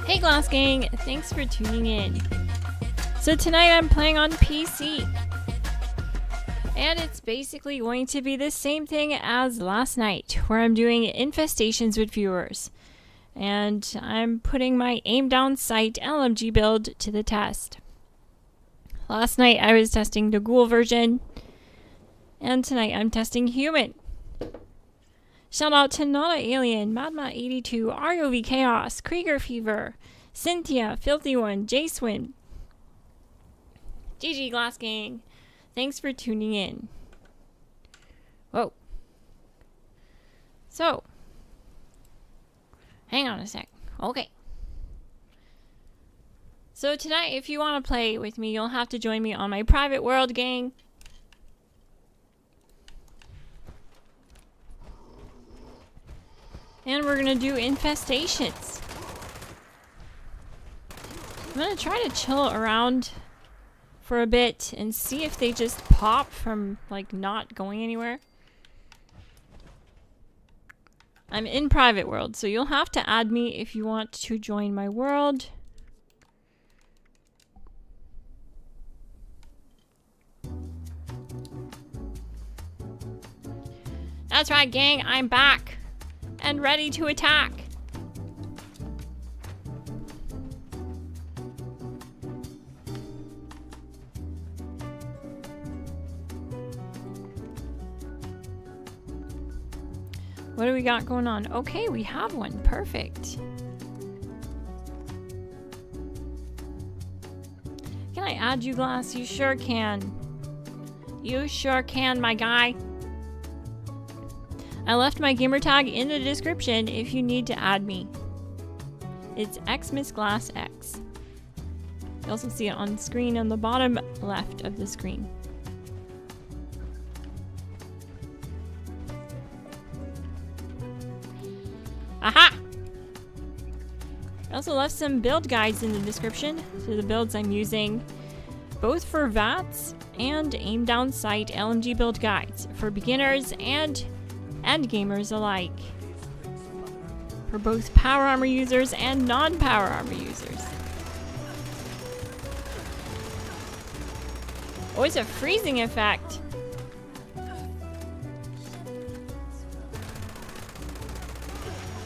Hey Glass Gang, thanks for tuning in. So tonight I'm playing on PC. And it's basically going to be the same thing as last night, where I'm doing infestations with viewers. And I'm putting my aim down sight LMG build to the test. Last night I was testing the ghoul version, and tonight I'm testing human. Shout out to Nana Alien, Madma82, ROV Chaos, Krieger Fever, Cynthia, Filthy One, J-Swin, GG Glass Gang. Thanks for tuning in. Whoa. So, hang on a sec. Okay. So tonight, if you want to play with me, you'll have to join me on my private world, gang. And we're gonna do infestations. I'm gonna try to chill around for a bit and see if they just pop from like not going anywhere. I'm in private world, so you'll have to add me if you want to join my world. That's right, gang, I'm back and ready to attack. What do we got going on? Okay, we have one. Perfect. Can I add you, Glass? You sure can. You sure can, my guy. I left my gamer tag in the description if you need to add me. It's xMsGLASSx. You also see it on screen on the bottom left of the screen. Aha! I also left some build guides in the description to the builds I'm using, both for VATS and aim down sight LMG build guides for beginners and gamers alike, for both power armor users and non-power armor users. Oh, it's a freezing effect.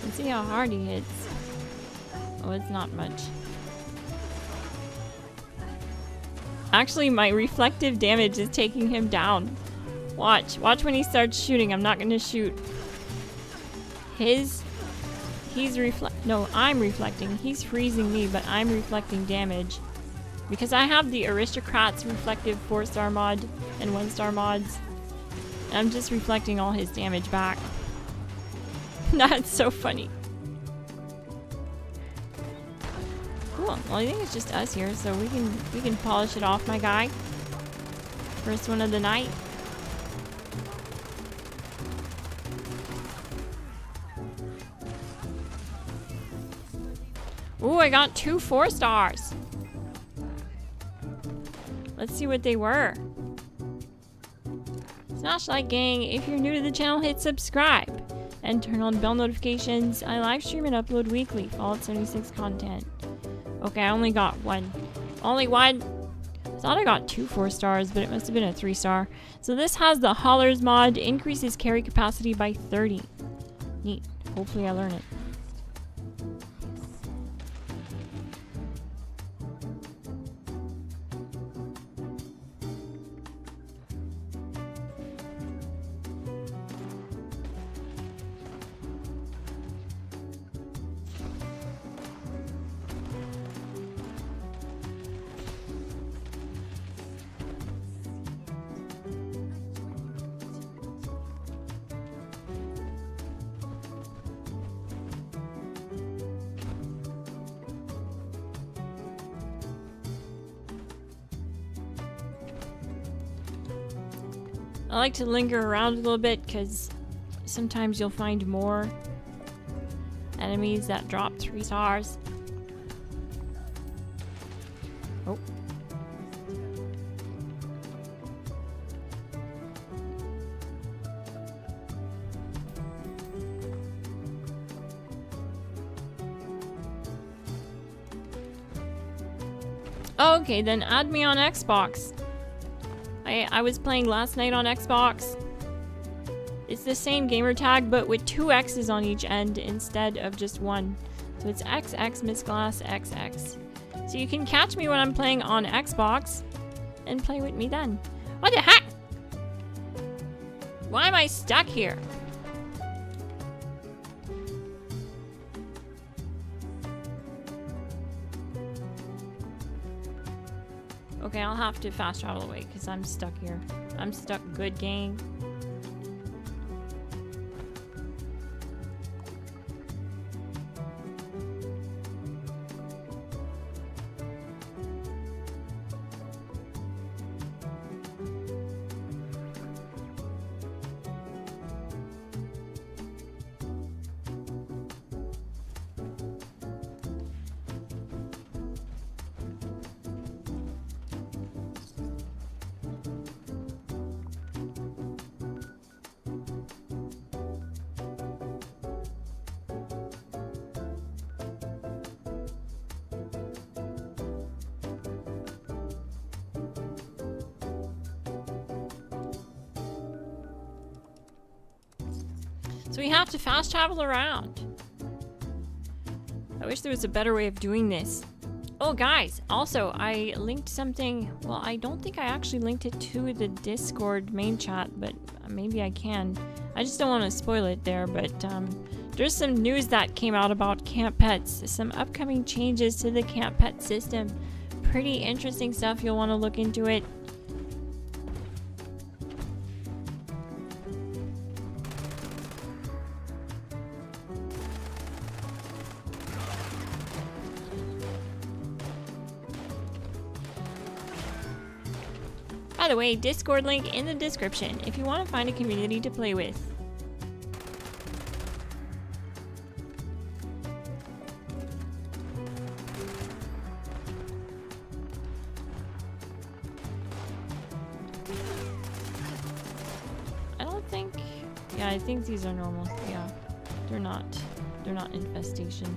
Let's see how hard he hits. Oh, it's not much. Actually, my reflective damage is taking him down. Watch when he starts shooting. I'm not gonna shoot. I'm reflecting. He's freezing me, but I'm reflecting damage. Because I have the Aristocrats reflective 4-star mod and 1-star mods. I'm just reflecting all his damage back. That's so funny. Cool. Well, I think it's just us here, so we can polish it off, my guy. First one of the night. Ooh, I got 2 4-stars. Let's see what they were. Smash like gang. If you're new to the channel, hit subscribe and turn on bell notifications. I live stream and upload weekly Fallout 76 content. Okay, I only got one. Only one. I thought I got 2 4-stars, but it must have been a 3-star. So this has the Haulers mod, increases carry capacity by 30. Neat. Hopefully I learn it. I like to linger around a little bit because sometimes you'll find more enemies that drop 3 stars. Oh. Oh, okay, then add me on Xbox. I was playing last night on Xbox. It's the same gamer tag, but with 2 X's on each end instead of just 1. So it's xMsGLASSx. So you can catch me when I'm playing on Xbox and play with me then. What the heck? Why am I stuck here? Okay, I'll have to fast travel away because I'm stuck here. I'm stuck, good gang. So we have to fast travel around. I wish there was a better way of doing this. Oh guys, also I linked something. Well, I don't think I actually linked it to the Discord main chat, but maybe I can. I just don't want to spoil it there, but there's some news that came out about camp pets. Some upcoming changes to the camp pet system. Pretty interesting stuff. You'll want to look into it. By the way, Discord link in the description if you want to find a community to play with. I don't think... Yeah, I think these are normal. Yeah, they're not infestation.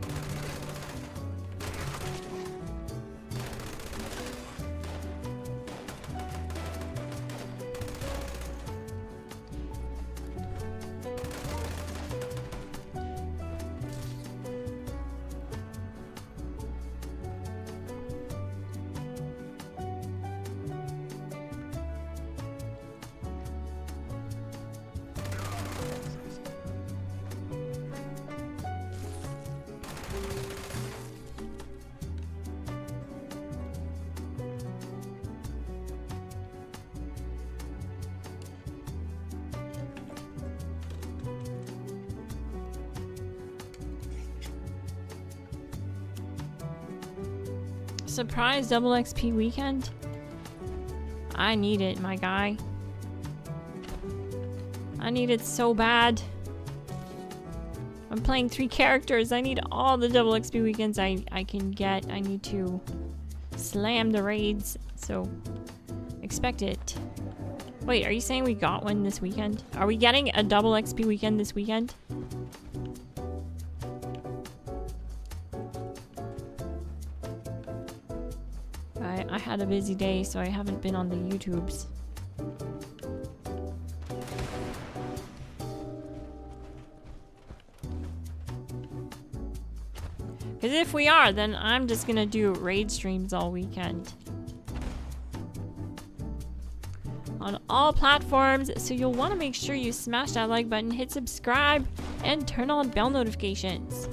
Surprise double XP weekend? I need it, my guy. I need it so bad. I'm playing 3 characters. I need all the double XP weekends I can get. I need to slam the raids, so expect it. Wait, are you saying we got one this weekend? Are we getting a double XP weekend this weekend? I had a busy day, so I haven't been on the YouTubes. Because if we are, then I'm just gonna do raid streams all weekend. On all platforms, so you'll want to make sure you smash that like button, hit subscribe, and turn on bell notifications.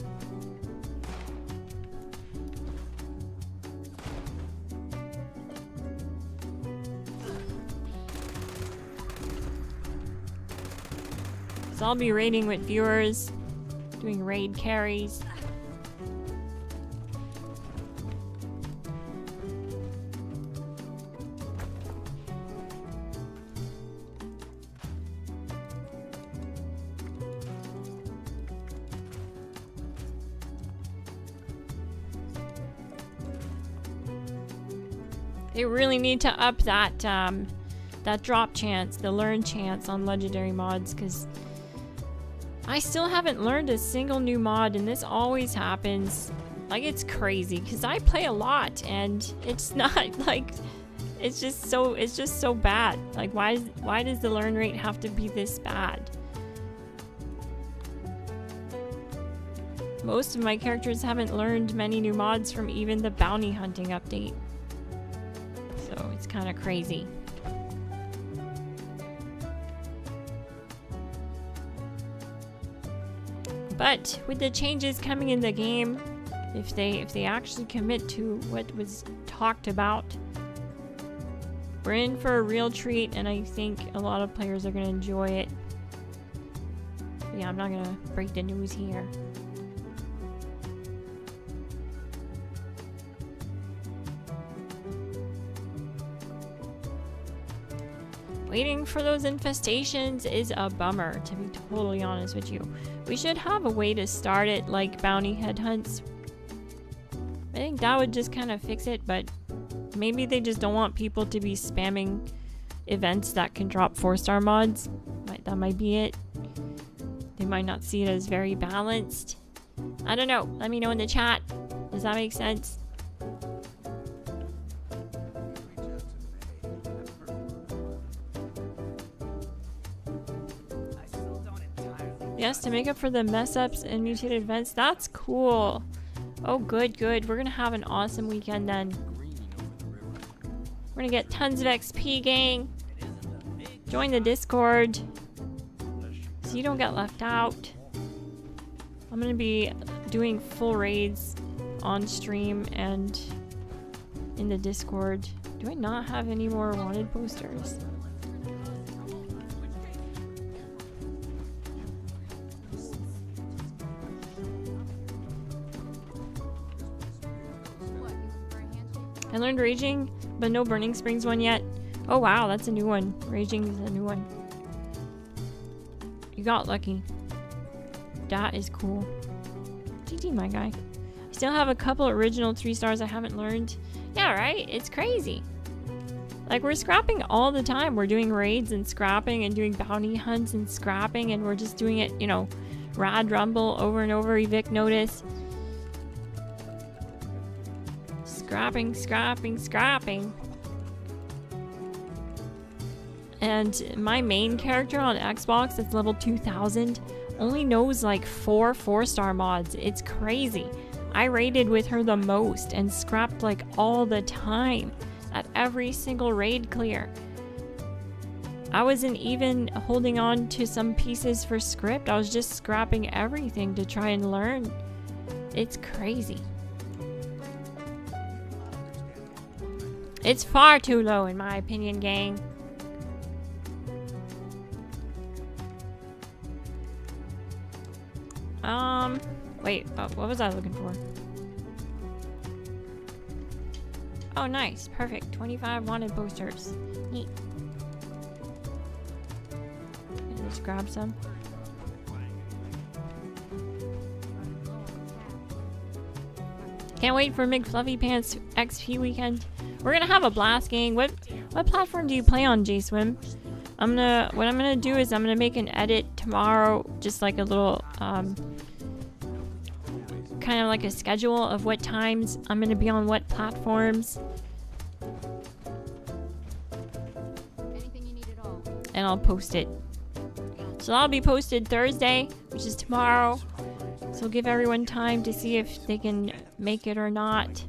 So I'll be raiding with viewers, doing raid carries. They really need to up that that drop chance, the learn chance on legendary mods, because I still haven't learned a single new mod, and this always happens. Like, it's crazy because I play a lot and it's not like, it's just so bad. Like, why does the learn rate have to be this bad? Most of my characters haven't learned many new mods from even the bounty hunting update. So it's kind of crazy. But with the changes coming in the game, if they actually commit to what was talked about, we're in for a real treat, and I think a lot of players are going to enjoy it. But yeah, I'm not going to break the news here. Waiting for those infestations is a bummer, to be totally honest with you. We should have a way to start it like bounty headhunts. I think that would just kind of fix it, but maybe they just don't want people to be spamming events that can drop 4-star mods. That might be it. They might not see it as very balanced. I don't know. Let me know in the chat. Does that make sense? Yes, to make up for the mess ups and mutated events. That's cool. Oh, good. We're gonna have an awesome weekend then. We're gonna get tons of XP, gang. Join the Discord so you don't get left out. I'm gonna be doing full raids on stream and in the Discord. Do I not have any more wanted posters? I learned Raging, but no Burning Springs one yet. Oh wow, that's a new one. Raging is a new one. You got lucky. That is cool. GG, my guy. I still have a couple original 3 stars I haven't learned. Yeah, right? It's crazy. Like, we're scrapping all the time. We're doing raids and scrapping and doing bounty hunts and scrapping, and we're just doing it, you know, Rad Rumble over and over, evict notice. Scrapping. And my main character on Xbox that's level 2000 only knows like 4 4-star mods. It's crazy. I raided with her the most and scrapped like all the time at every single raid clear. I wasn't even holding on to some pieces for script. I was just scrapping everything to try and learn. It's crazy. It's far too low in my opinion, gang. Wait, what was I looking for? Oh, nice. Perfect. 25 wanted posters. Neat. Just grab some. Can't wait for McFluffy Pants XP weekend. We're gonna have a blast, gang. What platform do you play on, JSwim? What I'm gonna do is I'm gonna make an edit tomorrow, just like a little kind of like a schedule of what times I'm gonna be on what platforms. Anything you need at all. And I'll post it. So that'll be posted Thursday, which is tomorrow. So give everyone time to see if they can make it or not.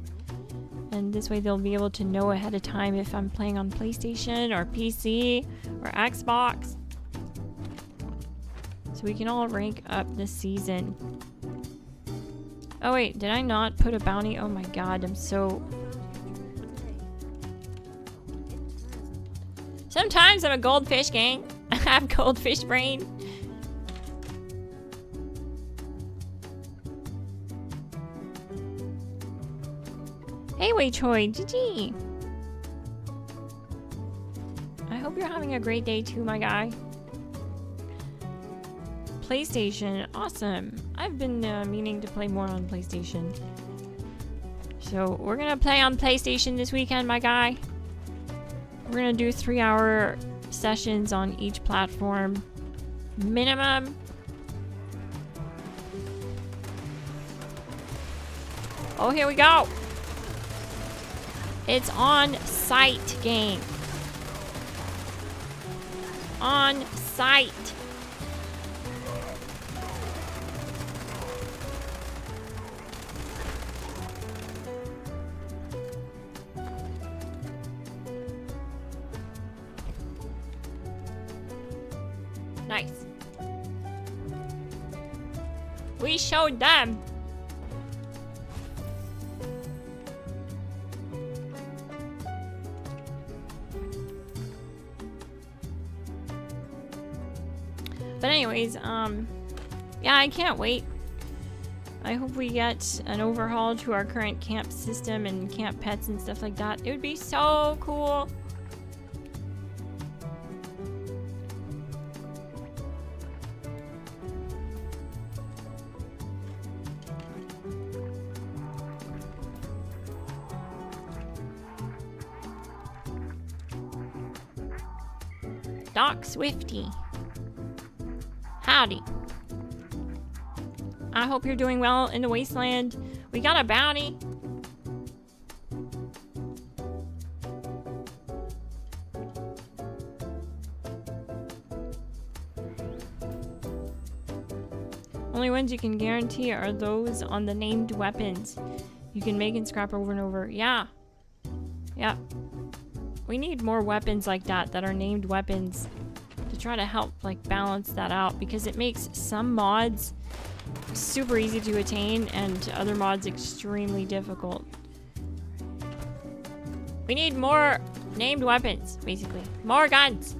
And this way they'll be able to know ahead of time if I'm playing on PlayStation or PC or Xbox. So we can all rank up this season. Oh wait, did I not put a bounty? Oh my god, I'm so... Sometimes I'm a goldfish, gang. I have goldfish brain. Hey, Wei Choi, GG. I hope you're having a great day too, my guy. PlayStation, awesome. I've been meaning to play more on PlayStation. So we're gonna play on PlayStation this weekend, my guy. We're gonna do 3-hour sessions on each platform. Minimum. Oh, here we go. It's on site, gang. On site. Nice. We showed them. But anyways, yeah, I can't wait. I hope we get an overhaul to our current camp system and camp pets and stuff like that. It would be so cool. Doc Swifty. Howdy. I hope you're doing well in the wasteland. We got a bounty. Only ones you can guarantee are those on the named weapons. You can make and scrap over and over. Yeah. Yeah. We need more weapons like that that are named weapons to try to help like balance that out, because it makes some mods super easy to attain and other mods extremely difficult. We need more named weapons, basically. More guns.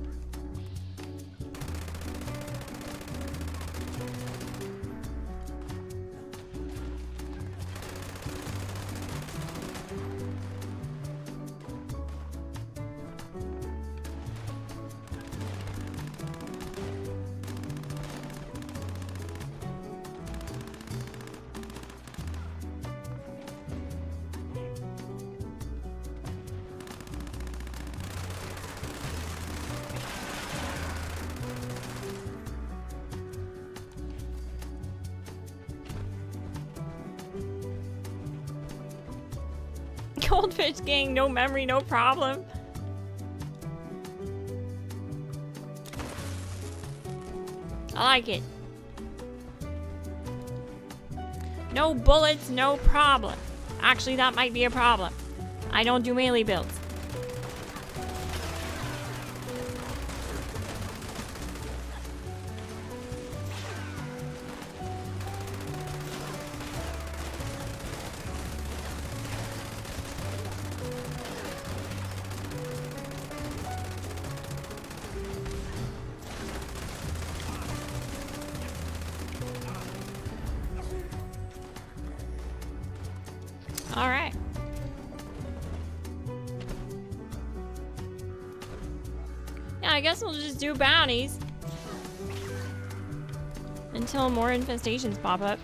Goldfish gang, no memory, no problem. I like it. No bullets, no problem. Actually, that might be a problem. I don't do melee builds. Alright. Yeah, I guess we'll just do bounties until more infestations pop up.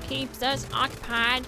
Keeps us occupied.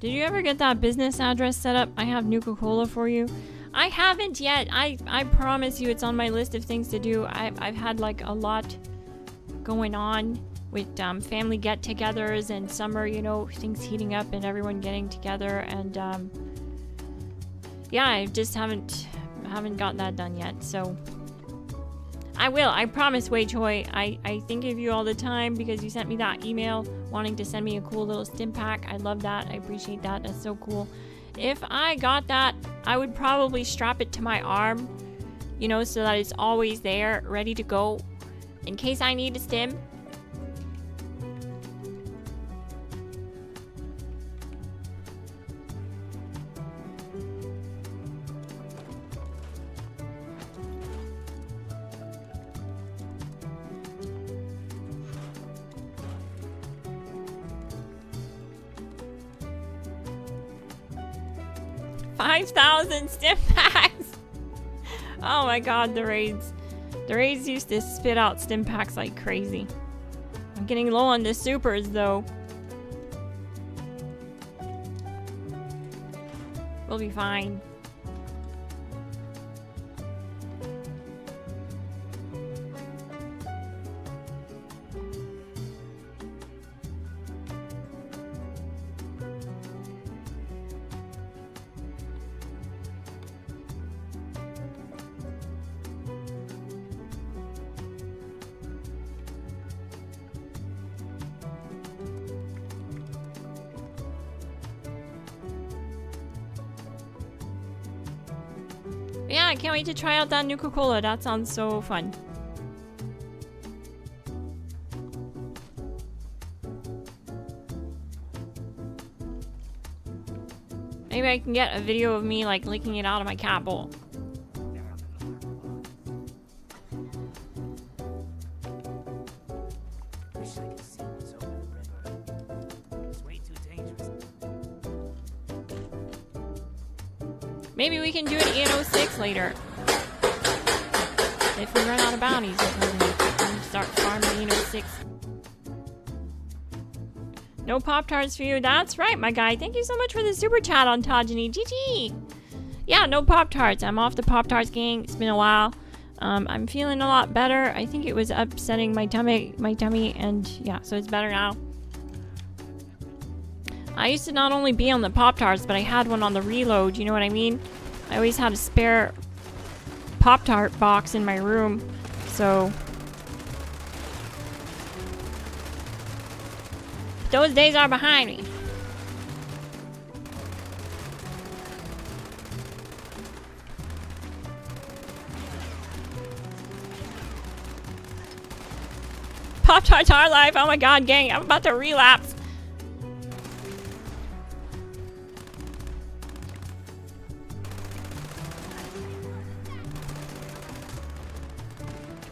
Did you ever get that business address set up? I have Nuka-Cola for you. I haven't yet. I promise you it's on my list of things to do. I've had like a lot going on with family get-togethers and summer, you know, things heating up and everyone getting together, and yeah, I just haven't gotten that done yet. So I will. I promise, Wei Choi. I think of you all the time because you sent me that email wanting to send me a cool little stim pack. I love that. I appreciate that. That's so cool. If I got that, I would probably strap it to my arm, you know, so that it's always there, ready to go in case I need a stim. 5,000 stim packs! Oh my god, the raids. The raids used to spit out stim packs like crazy. I'm getting low on the supers though. We'll be fine. Yeah, I can't wait to try out that Nuka-Cola. That sounds so fun. Maybe I can get a video of me like licking it out of my cat bowl. Maybe we can do an EN06 later. If we run out of bounties, we'll start farming EN06. No Pop-Tarts for you. That's right, my guy. Thank you so much for the super chat, Ontogeny. GG! Yeah, no Pop-Tarts. I'm off the Pop-Tarts gang. It's been a while. I'm feeling a lot better. I think it was upsetting my tummy, and yeah, so it's better now. I used to not only be on the Pop-Tarts, but I had one on the reload, you know what I mean? I always had a spare Pop-Tart box in my room, so... those days are behind me. Pop-Tarts are life, oh my god, gang, I'm about to relapse.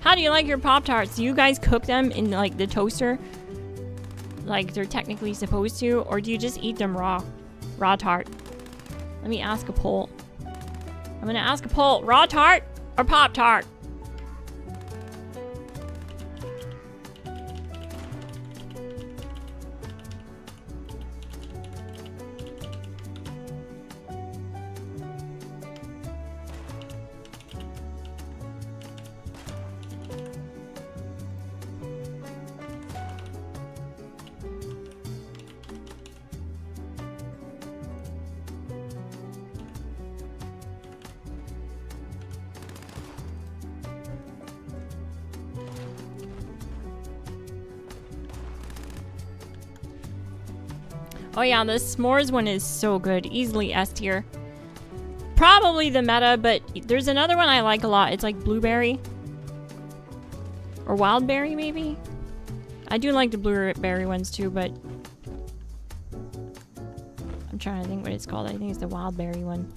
How do you like your Pop-Tarts? Do you guys cook them in like the toaster? Like they're technically supposed to? Or do you just eat them raw? Raw tart. Let me ask a poll. I'm gonna ask a poll. Raw tart or Pop-Tart? Oh yeah, the s'mores one is so good. Easily S tier. Probably the meta, but there's another one I like a lot. It's like blueberry. Or wildberry, maybe? I do like the blueberry ones too, but... I'm trying to think what it's called. I think it's the wildberry one.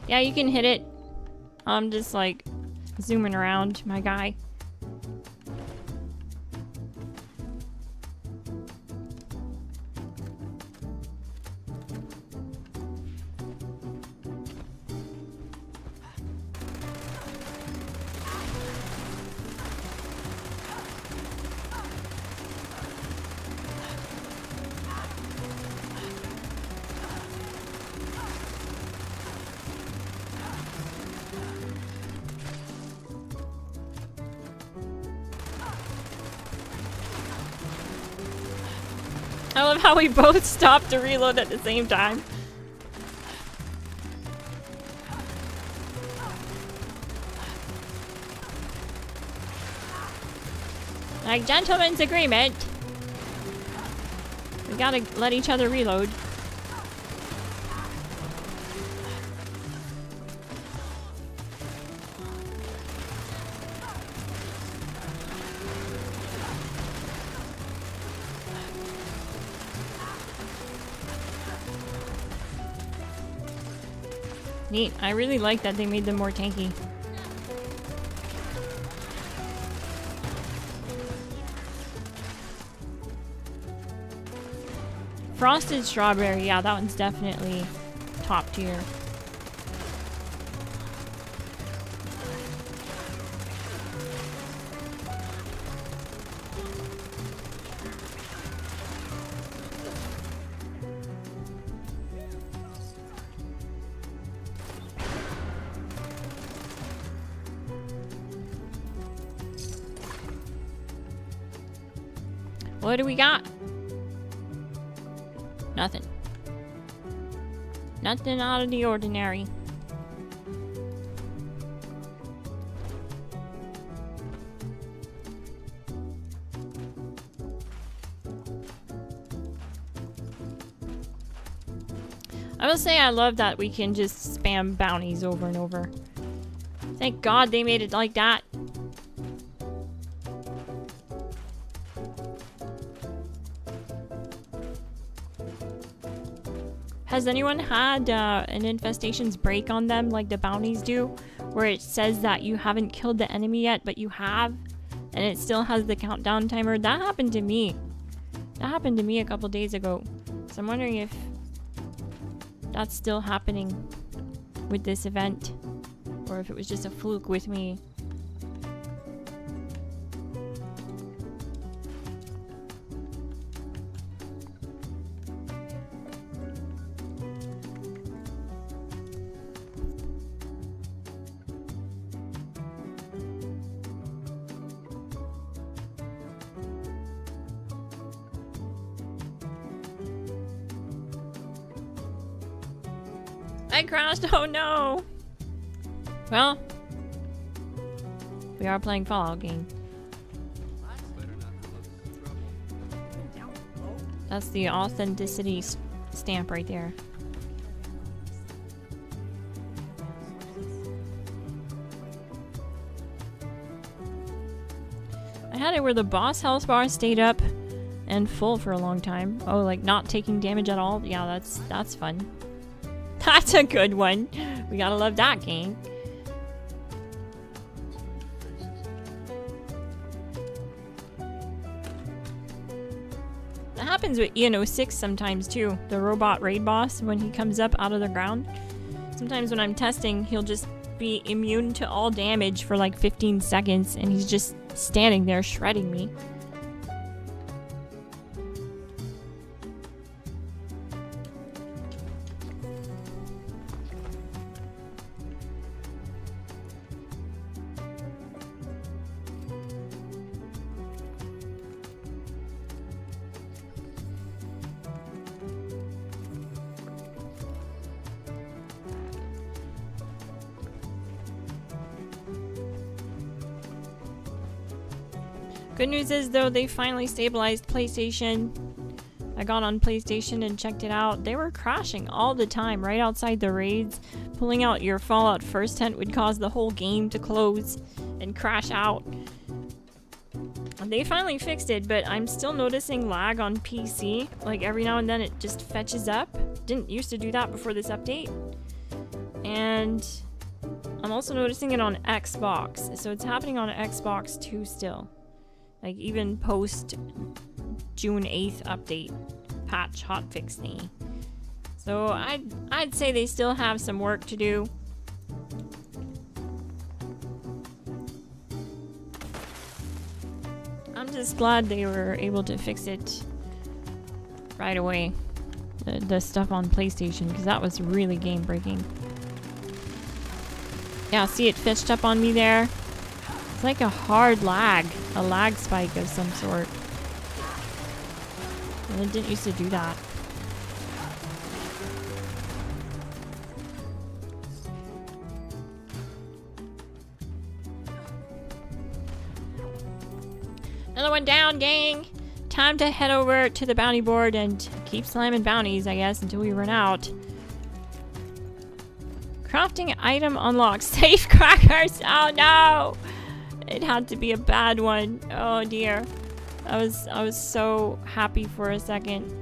Yeah, you can hit it. I'm just like zooming around, my guy. I love how we both stopped to reload at the same time. Like gentleman's agreement. We gotta let each other reload. Neat. I really like that they made them more tanky. Frosted strawberry, yeah, that one's definitely top tier. What do we got? Nothing. Nothing out of the ordinary. I will say I love that we can just spam bounties over and over. Thank God they made it like that. Has anyone had an infestations break on them like the bounties do? Where it says that you haven't killed the enemy yet, but you have? And it still has the countdown timer? That happened to me. That happened to me a couple days ago. So I'm wondering if that's still happening with this event. Or if it was just a fluke with me. I crashed, oh no! Well, we are playing Fallout game. That's the authenticity stamp right there. I had it where the boss health bar stayed up and full for a long time. Oh, like not taking damage at all? Yeah, that's fun. That's a good one. We gotta love that game. That happens with INFESTATIONS sometimes too. The robot raid boss, when he comes up out of the ground. Sometimes when I'm testing, he'll just be immune to all damage for like 15 seconds and he's just standing there shredding me. Good news is though, they finally stabilized PlayStation. I got on PlayStation and checked it out. They were crashing all the time right outside the raids. Pulling out your Fallout First tent would cause the whole game to close and crash out. And they finally fixed it, but I'm still noticing lag on PC. Like every now and then it just fetches up. Didn't used to do that before this update. And I'm also noticing it on Xbox. So it's happening on Xbox too still. Like even post June 8th update patch hotfix thingy. So I'd say they still have some work to do. I'm just glad they were able to fix it right away. The stuff on PlayStation, because that was really game breaking. Yeah, see it fetched up on me there. It's like a hard lag, a lag spike of some sort. And it didn't used to do that. Another one down, gang! Time to head over to the bounty board and keep slamming bounties, I guess, until we run out. Crafting item unlocked. Safe crackers! Oh no! It had to be a bad one. Oh dear. I was so happy for a second.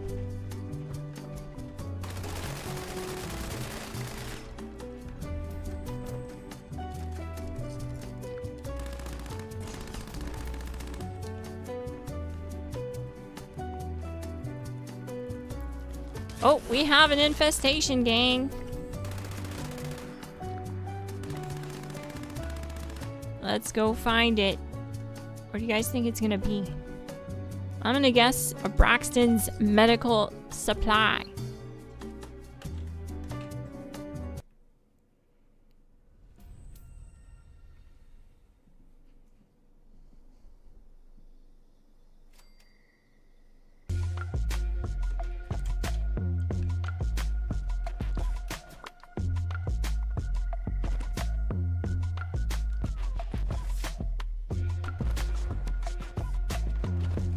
Oh, we have an infestation, gang. Let's go find it. What do you guys think it's gonna be? I'm gonna guess a Braxton's medical supply.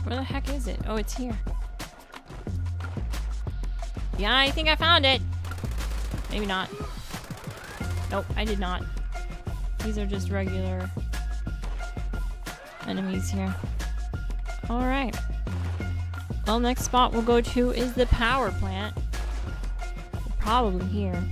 Where the heck is it? Oh, it's here. Yeah, I think I found it. Maybe not. Nope, I did not. These are just regular enemies here. Alright. Well, next spot we'll go to is the power plant. Probably here.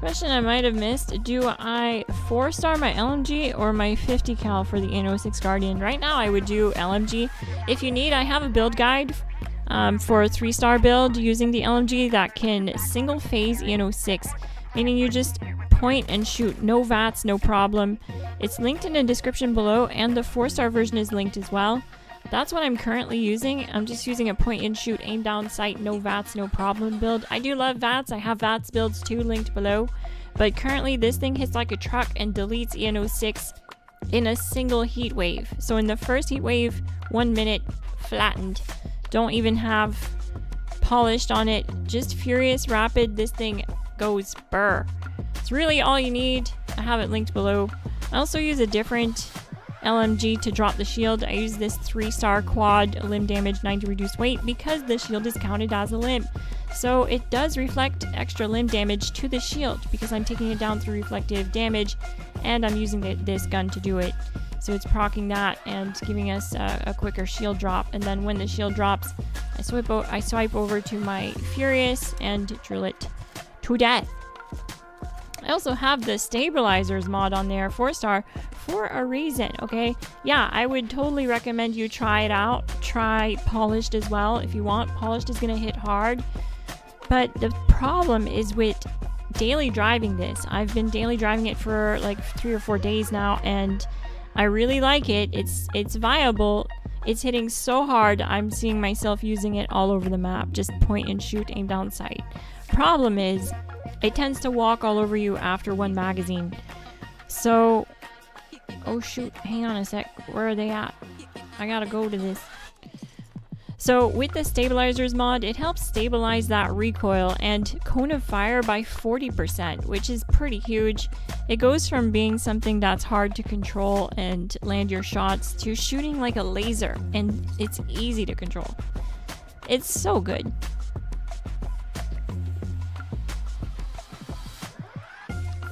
Question I might have missed. Do I 4-star my LMG or my 50 cal for the INFESTATIONS Guardian? Right now I would do LMG. If you need, I have a build guide for a 3-star build using the LMG that can single phase INFESTATIONS, meaning you just point and shoot. No VATS, no problem. It's linked in the description below, and the 4-star version is linked as well. That's what I'm currently using. I'm just using a point and shoot, aim down sight, no VATS, no problem build. I do love VATS. I have VATS builds too linked below. But currently this thing hits like a truck and deletes ENO6 in a single heat wave. So in the first heat wave, 1 minute, flattened. Don't even have polished on it. Just furious, rapid. This thing goes burr. It's really all you need. I have it linked below. I also use a different LMG to drop the shield. I use this 3-star quad limb damage 90 reduced weight because the shield is counted as a limb. So it does reflect extra limb damage to the shield because I'm taking it down through reflective damage, and I'm using this gun to do it. So it's proccing that and giving us a quicker shield drop. And then when the shield drops, I swipe over to my Furious and drill it to death. I also have the stabilizers mod on there, 4-star, for a reason, okay? Yeah, I would totally recommend you try it out. Try polished as well if you want. Polished is gonna hit hard. But the problem is with daily driving this. I've been daily driving it for like 3 or 4 days now, and I really like it. It's viable. It's hitting so hard, I'm seeing myself using it all over the map. Just point and shoot, aim down sight. Problem is, it tends to walk all over you after 1 magazine. So, oh shoot, hang on a sec. Where are they at? I gotta go to this. So with the stabilizers mod, it helps stabilize that recoil and cone of fire by 40%, which is pretty huge. It goes from being something that's hard to control and land your shots to shooting like a laser, and it's easy to control. It's so good.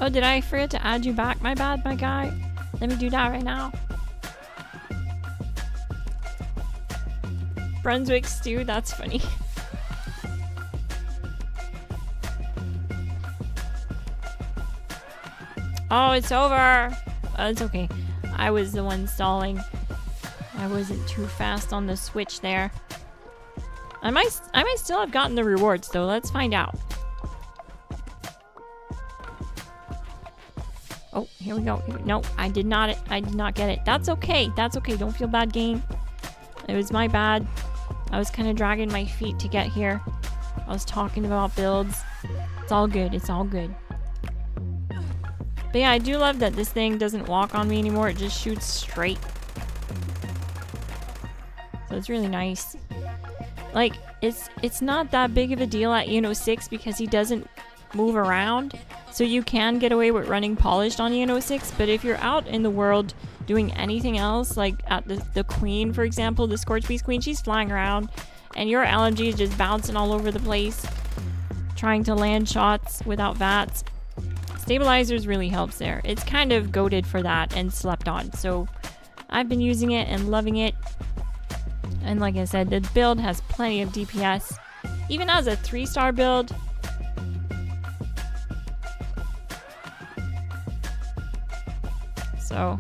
Oh, did I forget to add you back? My bad, my guy. Let me do that right now. Brunswick stew, that's funny. Oh, it's over. Oh, it's okay. I was the one stalling. I wasn't too fast on the switch there. I might still have gotten the rewards though. Let's find out. Oh, here we go. No, I did not get it. That's okay. That's okay. Don't feel bad, game. It was my bad. I was kind of dragging my feet to get here. I was talking about builds. It's all good. It's all good. But yeah, I do love that this thing doesn't walk on me anymore. It just shoots straight. So it's really nice. Like, it's not that big of a deal at ENO6 because he doesn't move around. So you can get away with running polished on ENO6. But if you're out in the world doing anything else, like at the Queen, for example, the Scorch Beast Queen, she's flying around and your LMG is just bouncing all over the place trying to land shots without VATS. Stabilizers really helps there. It's kind of goated for that and slept on. So I've been using it and loving it. And like I said, the build has plenty of DPS. Even as a 3-star build. So,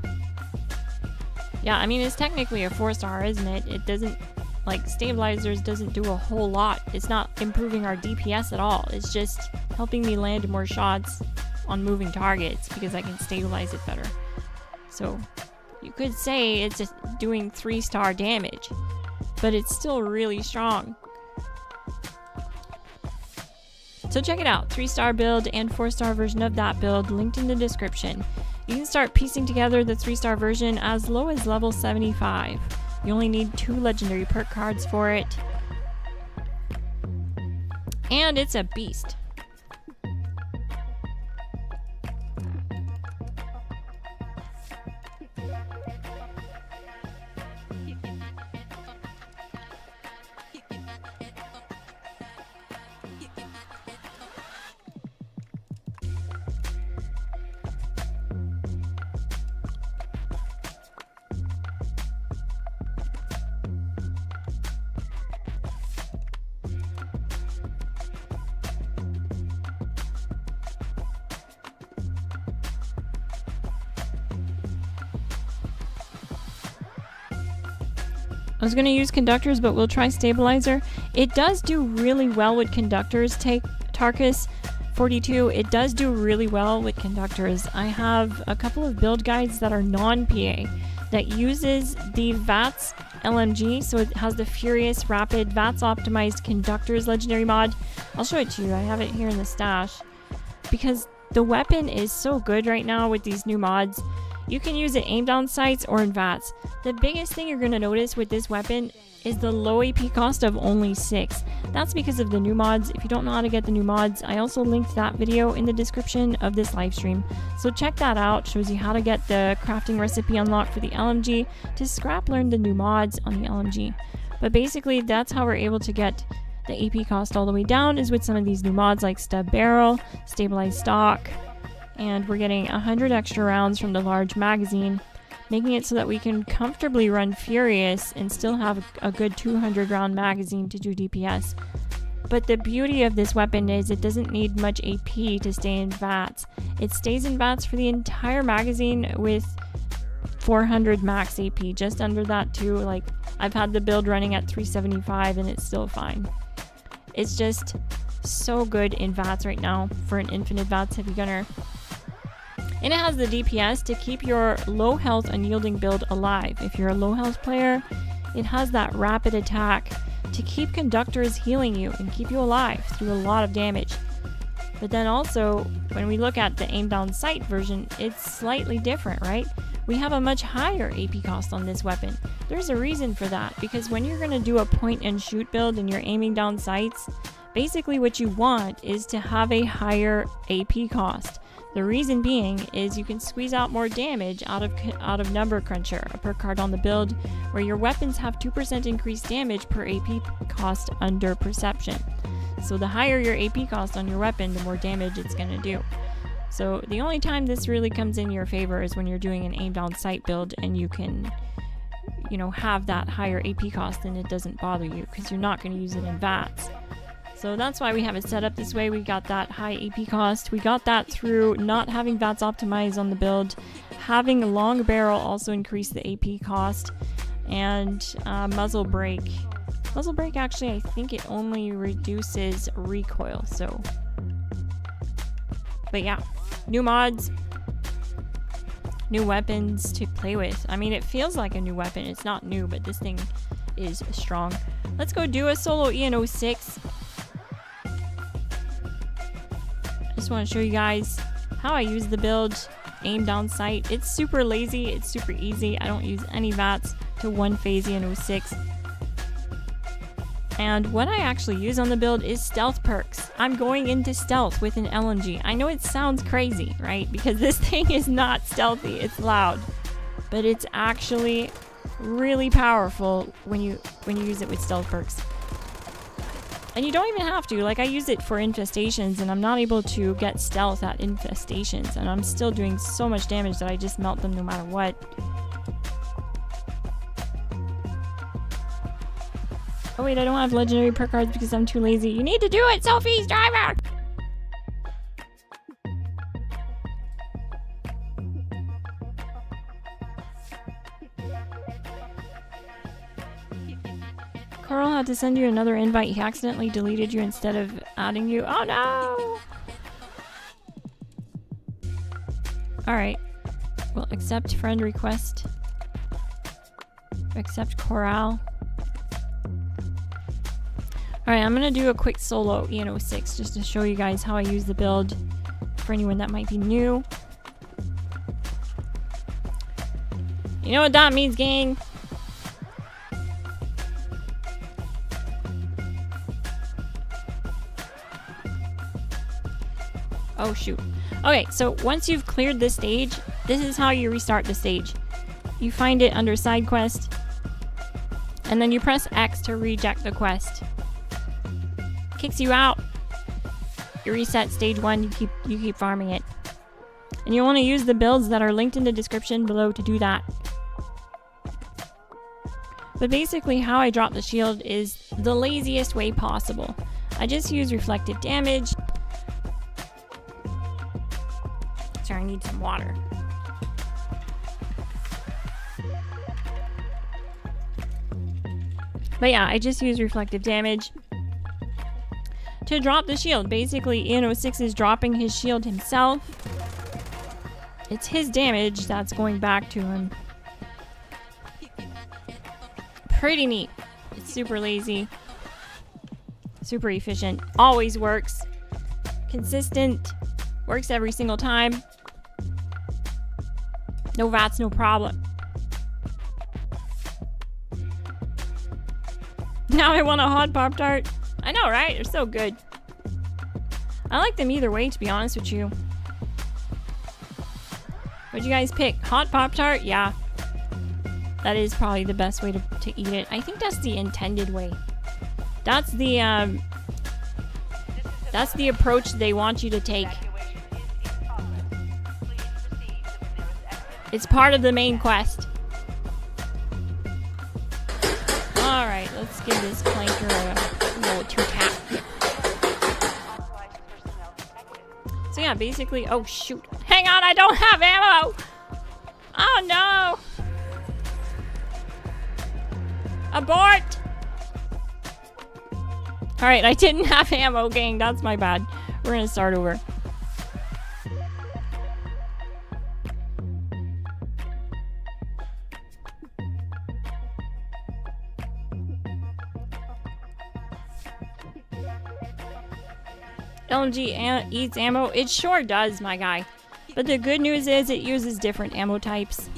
yeah, I mean, it's technically a 4-star, isn't it? It doesn't, like, stabilizers doesn't do a whole lot. It's not improving our DPS at all. It's just helping me land more shots on moving targets because I can stabilize it better. So, you could say it's just doing 3-star damage, but it's still really strong. So check it out, 3-star build and 4-star version of that build linked in the description. You can start piecing together the 3-star version as low as level 75. You only need 2 legendary perk cards for it. And it's a beast. I was going to use conductors, but we'll try stabilizer. It does do really well with conductors. Take Tarkus 42. It does do really well with conductors. I have a couple of build guides that are non-PA that uses the VATS LMG, so it has the Furious Rapid VATS optimized conductors legendary mod. I'll show it to you. I have it here in the stash because the weapon is so good right now with these new mods. You can use it aimed on sights or in VATS. The biggest thing you're going to notice with this weapon is the low AP cost of only 6. That's because of the new mods. If you don't know how to get the new mods, I also linked that video in the description of this live stream. So check that out. Shows you how to get the crafting recipe unlocked for the LMG to scrap learn the new mods on the LMG. But basically, that's how we're able to get the AP cost all the way down, is with some of these new mods like Stub Barrel, Stabilized Stock, and we're getting 100 extra rounds from the large magazine, making it so that we can comfortably run Furious and still have a good 200 round magazine to do DPS. But the beauty of this weapon is it doesn't need much AP to stay in VATS. It stays in VATS for the entire magazine with 400 max AP, just under that too. Like, I've had the build running at 375 and it's still fine. It's just so good in VATS right now for an infinite VATS heavy gunner. And it has the DPS to keep your low health unyielding build alive. If you're a low health player, it has that rapid attack to keep conductors healing you and keep you alive through a lot of damage. But then also, when we look at the aim down sight version, it's slightly different, right? We have a much higher AP cost on this weapon. There's a reason for that, because when you're going to do a point and shoot build and you're aiming down sights, basically what you want is to have a higher AP cost. The reason being is you can squeeze out more damage out of Number Cruncher, a perk card on the build where your weapons have 2% increased damage per AP cost under perception. So the higher your AP cost on your weapon, the more damage it's going to do. So the only time this really comes in your favor is when you're doing an aim down sight build and you can, you know, have that higher AP cost and it doesn't bother you because you're not going to use it in VATS. So that's why we have it set up this way. We got that high AP cost. We got that through not having VATS optimized on the build. Having a long barrel also increased the AP cost. And muzzle brake. Muzzle brake, actually, I think it only reduces recoil. So, but yeah, new mods, new weapons to play with. I mean, it feels like a new weapon. It's not new, but this thing is strong. Let's go do a solo EN06. Just want to show you guys how I use the build, aim down sight. It's super lazy, it's super easy. I don't use any VATS to one phase EN06. And what I actually use on the build is stealth perks. I'm going into stealth with an LMG. I know it sounds crazy, right? Because this thing is not stealthy, it's loud. But it's actually really powerful when you use it with stealth perks. And you don't even have to. Like, I use it for infestations and I'm not able to get stealth at infestations, and I'm still doing so much damage that I just melt them no matter what. Oh wait, I don't have legendary perk cards because I'm too lazy. You need to do it, Sophie's driver! Carl had to send you another invite. He accidentally deleted you instead of adding you. Oh no! Alright. We'll accept friend request. Accept Corral. Alright, I'm gonna do a quick solo EN06 just to show you guys how I use the build for anyone that might be new. You know what that means, gang? Oh shoot. Okay, so once you've cleared this stage, this is how you restart the stage. You find it under side quest, and then you press X to reject the quest. Kicks you out. You reset stage 1, you keep farming it. And you'll want to use the builds that are linked in the description below to do that. But basically how I drop the shield is the laziest way possible. I just use reflective damage. Sorry, I need some water. But yeah, I just use reflective damage to drop the shield. Basically, EN06 is dropping his shield himself. It's his damage that's going back to him. Pretty neat. It's super lazy. Super efficient. Always works. Consistent. Works every single time. No VATs, no problem. Now I want a hot Pop-Tart. I know, right? They're so good. I like them either way, to be honest with you. What'd you guys pick? Hot Pop-Tart? Yeah. That is probably the best way to eat it. I think that's the intended way. That's the approach they want you to take. It's part of the main quest. Alright, let's give this flanker a little 2-tap. So yeah, basically... Oh, shoot. Hang on, I don't have ammo! Oh, no! Abort! Alright, I didn't have ammo, gang. That's my bad. We're gonna start over. LMG eats ammo. It sure does, my guy. But the good news is it uses different ammo types.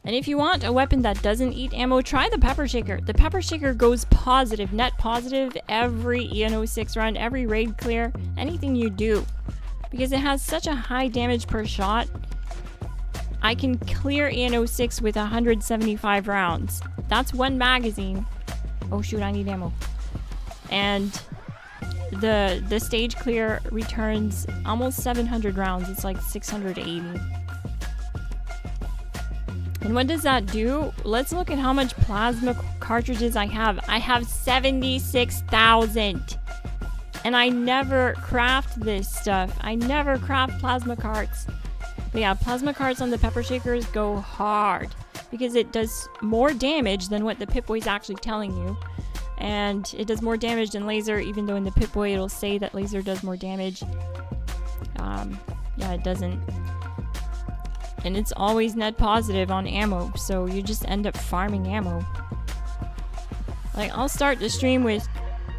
And if you want a weapon that doesn't eat ammo, try the Pepper Shaker. The Pepper Shaker goes positive, net positive, every EN06 run, every raid clear, anything you do. Because it has such a high damage per shot. I can clear EN06 with 175 rounds. That's one magazine. Oh shoot, I need ammo. And the stage clear returns almost 700 rounds. It's like 680. And what does that do? Let's look at how much plasma cartridges I have. I have 76,000. And I never craft this stuff. I never craft plasma carts. But yeah, plasma carts on the Pepper Shakers go hard. Because it does more damage than what the Pip-Boy's actually telling you. And it does more damage than laser, even though in the Pip-Boy it'll say that laser does more damage. Yeah, it doesn't. And it's always net positive on ammo, so you just end up farming ammo. Like, I'll start the stream with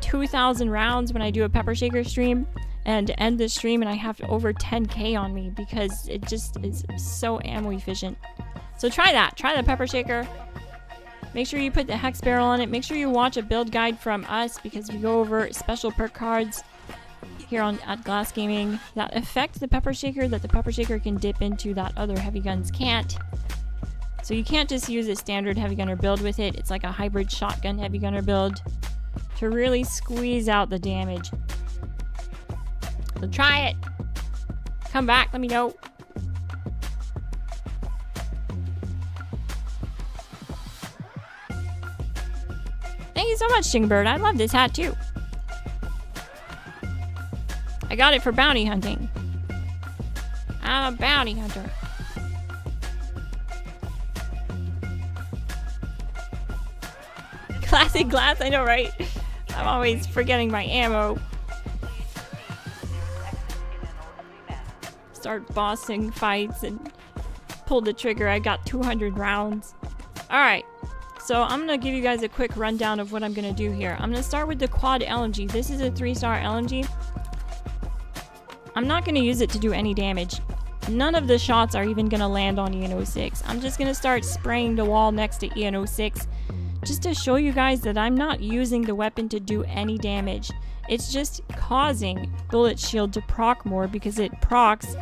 2,000 rounds when I do a Pepper Shaker stream, and end the stream and I have over 10k on me because it just is so ammo efficient. So try that. Try the Pepper Shaker. Make sure you put the hex barrel on it. Make sure you watch a build guide from us because we go over special perk cards here at Glass Gaming that affect the Pepper Shaker, that the Pepper Shaker can dip into that other heavy guns can't. So you can't just use a standard heavy gunner build with it. It's like a hybrid shotgun heavy gunner build to really squeeze out the damage. So try it. Come back, let me know. Thank you so much, Stingbird. I love this hat too. I got it for bounty hunting. I'm a bounty hunter. Classic glass, I know, right? I'm always forgetting my ammo. Start bossing fights and pull the trigger. I got 200 rounds. Alright, so I'm gonna give you guys a quick rundown of what I'm gonna do here. I'm gonna start with the quad LMG. This is a 3-star LMG. I'm not gonna use it to do any damage. None of the shots are even gonna land on EN06. I'm just gonna start spraying the wall next to EN06 just to show you guys that I'm not using the weapon to do any damage. It's just causing bullet shield to proc more because it procs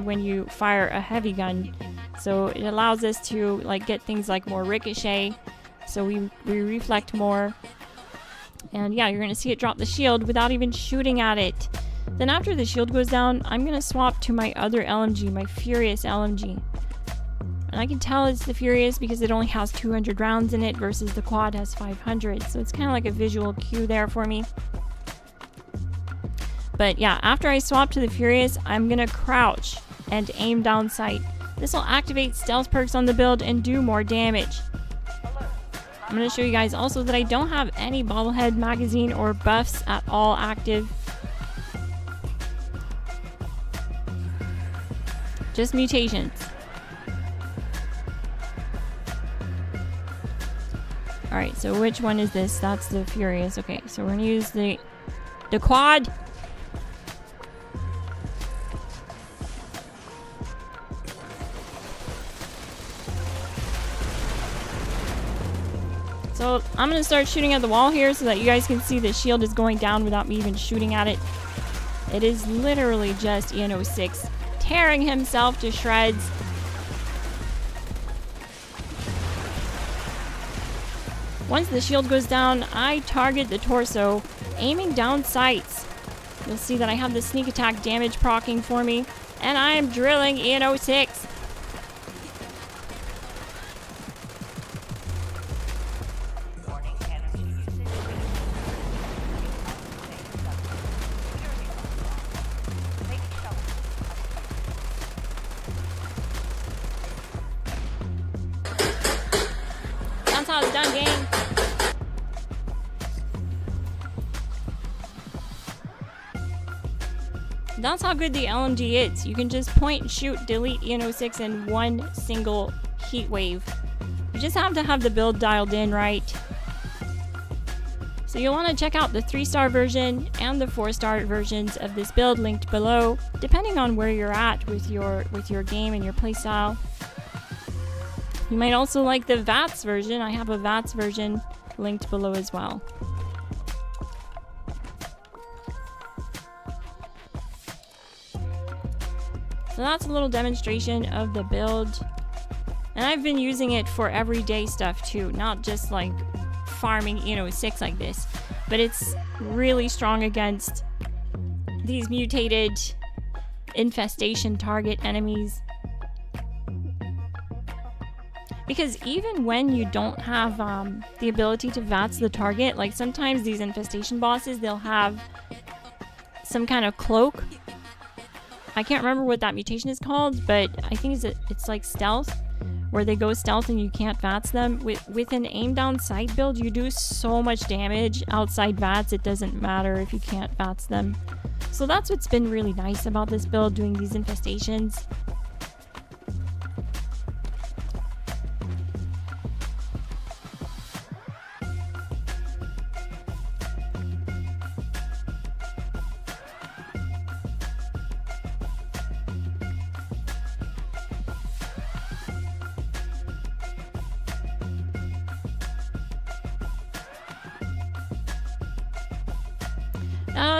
when you fire a heavy gun. So it allows us to like get things like more ricochet, so we reflect more. And yeah, you're gonna see it drop the shield without even shooting at it. Then after the shield goes down, I'm gonna swap to my other LMG, my Furious LMG. And I can tell it's the Furious because it only has 200 rounds in it versus the quad has 500. So it's kind of like a visual cue there for me. But yeah, after I swap to the Furious, I'm gonna crouch and aim down sight. This will activate stealth perks on the build and do more damage. I'm gonna show you guys also that I don't have any bobblehead magazine or buffs at all active. Just mutations. Alright, so which one is this? That's the Furious. Okay, so we're gonna use the quad. So I'm gonna start shooting at the wall here so that you guys can see the shield is going down without me even shooting at it. It is literally just EN06 tearing himself to shreds. Once the shield goes down, I target the torso, aiming down sights. You'll see that I have the sneak attack damage proccing for me, and I am drilling EN06. That's how it's done, gang. That's how good the LMG is. You can just point, shoot, delete EN06 in one single heat wave. You just have to have the build dialed in right. So you'll want to check out the 3-star version and the 4-star versions of this build linked below, depending on where you're at with your game and your playstyle. You might also like the VATS version. I have a VATS version linked below as well. So that's a little demonstration of the build. And I've been using it for everyday stuff too, not just like farming EN06 like this. But it's really strong against these mutated infestation target enemies. Because even when you don't have the ability to VATS the target, like sometimes these infestation bosses, they'll have some kind of cloak. I can't remember what that mutation is called, but I think it's like stealth, where they go stealth and you can't VATS them. With an aim down sight build, you do so much damage outside VATS, it doesn't matter if you can't VATS them. So that's what's been really nice about this build, doing these infestations.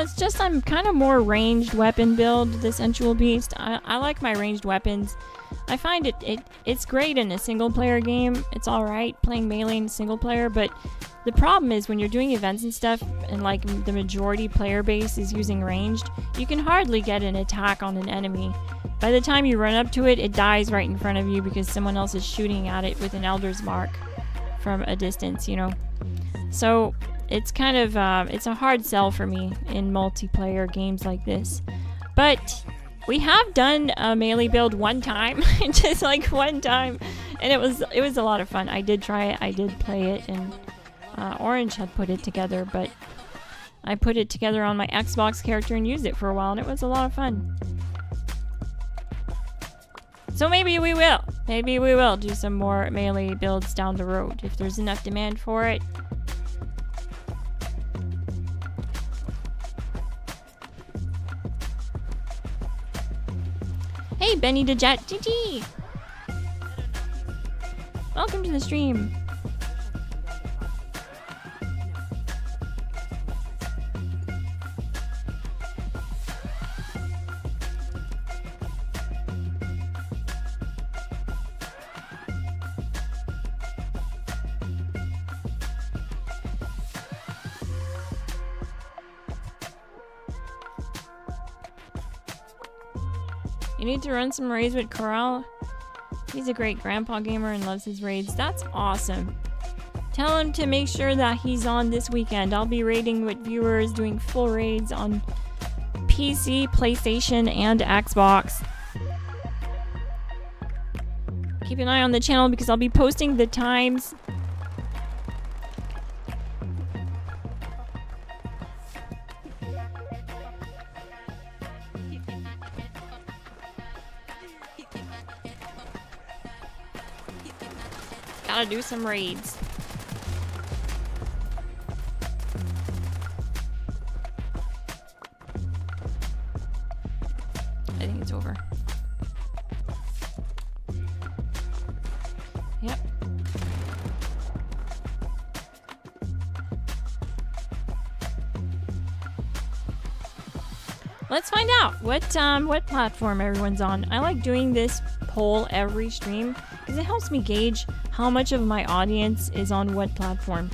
It's just I'm kind of more ranged weapon build, the Sensual Beast. I like my ranged weapons. I find it's great in a single player game. It's alright playing melee in single player, but the problem is when you're doing events and stuff and like the majority player base is using ranged, you can hardly get an attack on an enemy. By the time you run up to it, it dies right in front of you because someone else is shooting at it with an Elder's Mark from a distance, you know. So it's kind of it's a hard sell for me in multiplayer games like this. But we have done a melee build one time, just like one time, and it was a lot of fun. I did try it, I did play it, and Orange had put it together, but I put it together on my Xbox character and used it for a while, and it was a lot of fun. So maybe we will do some more melee builds down the road if there's enough demand for it. Hey, Benny the Jet, GG! Welcome to the stream. You need to run some raids with Corral. He's a great grandpa gamer and loves his raids. That's awesome. Tell him to make sure that he's on this weekend. I'll be raiding with viewers, doing full raids on PC, PlayStation, and Xbox. Keep an eye on the channel because I'll be posting the times. Gotta do some raids. I think it's over. Yep. Let's find out what platform everyone's on. I like doing this poll every stream because it helps me gauge how much of my audience is on what platform.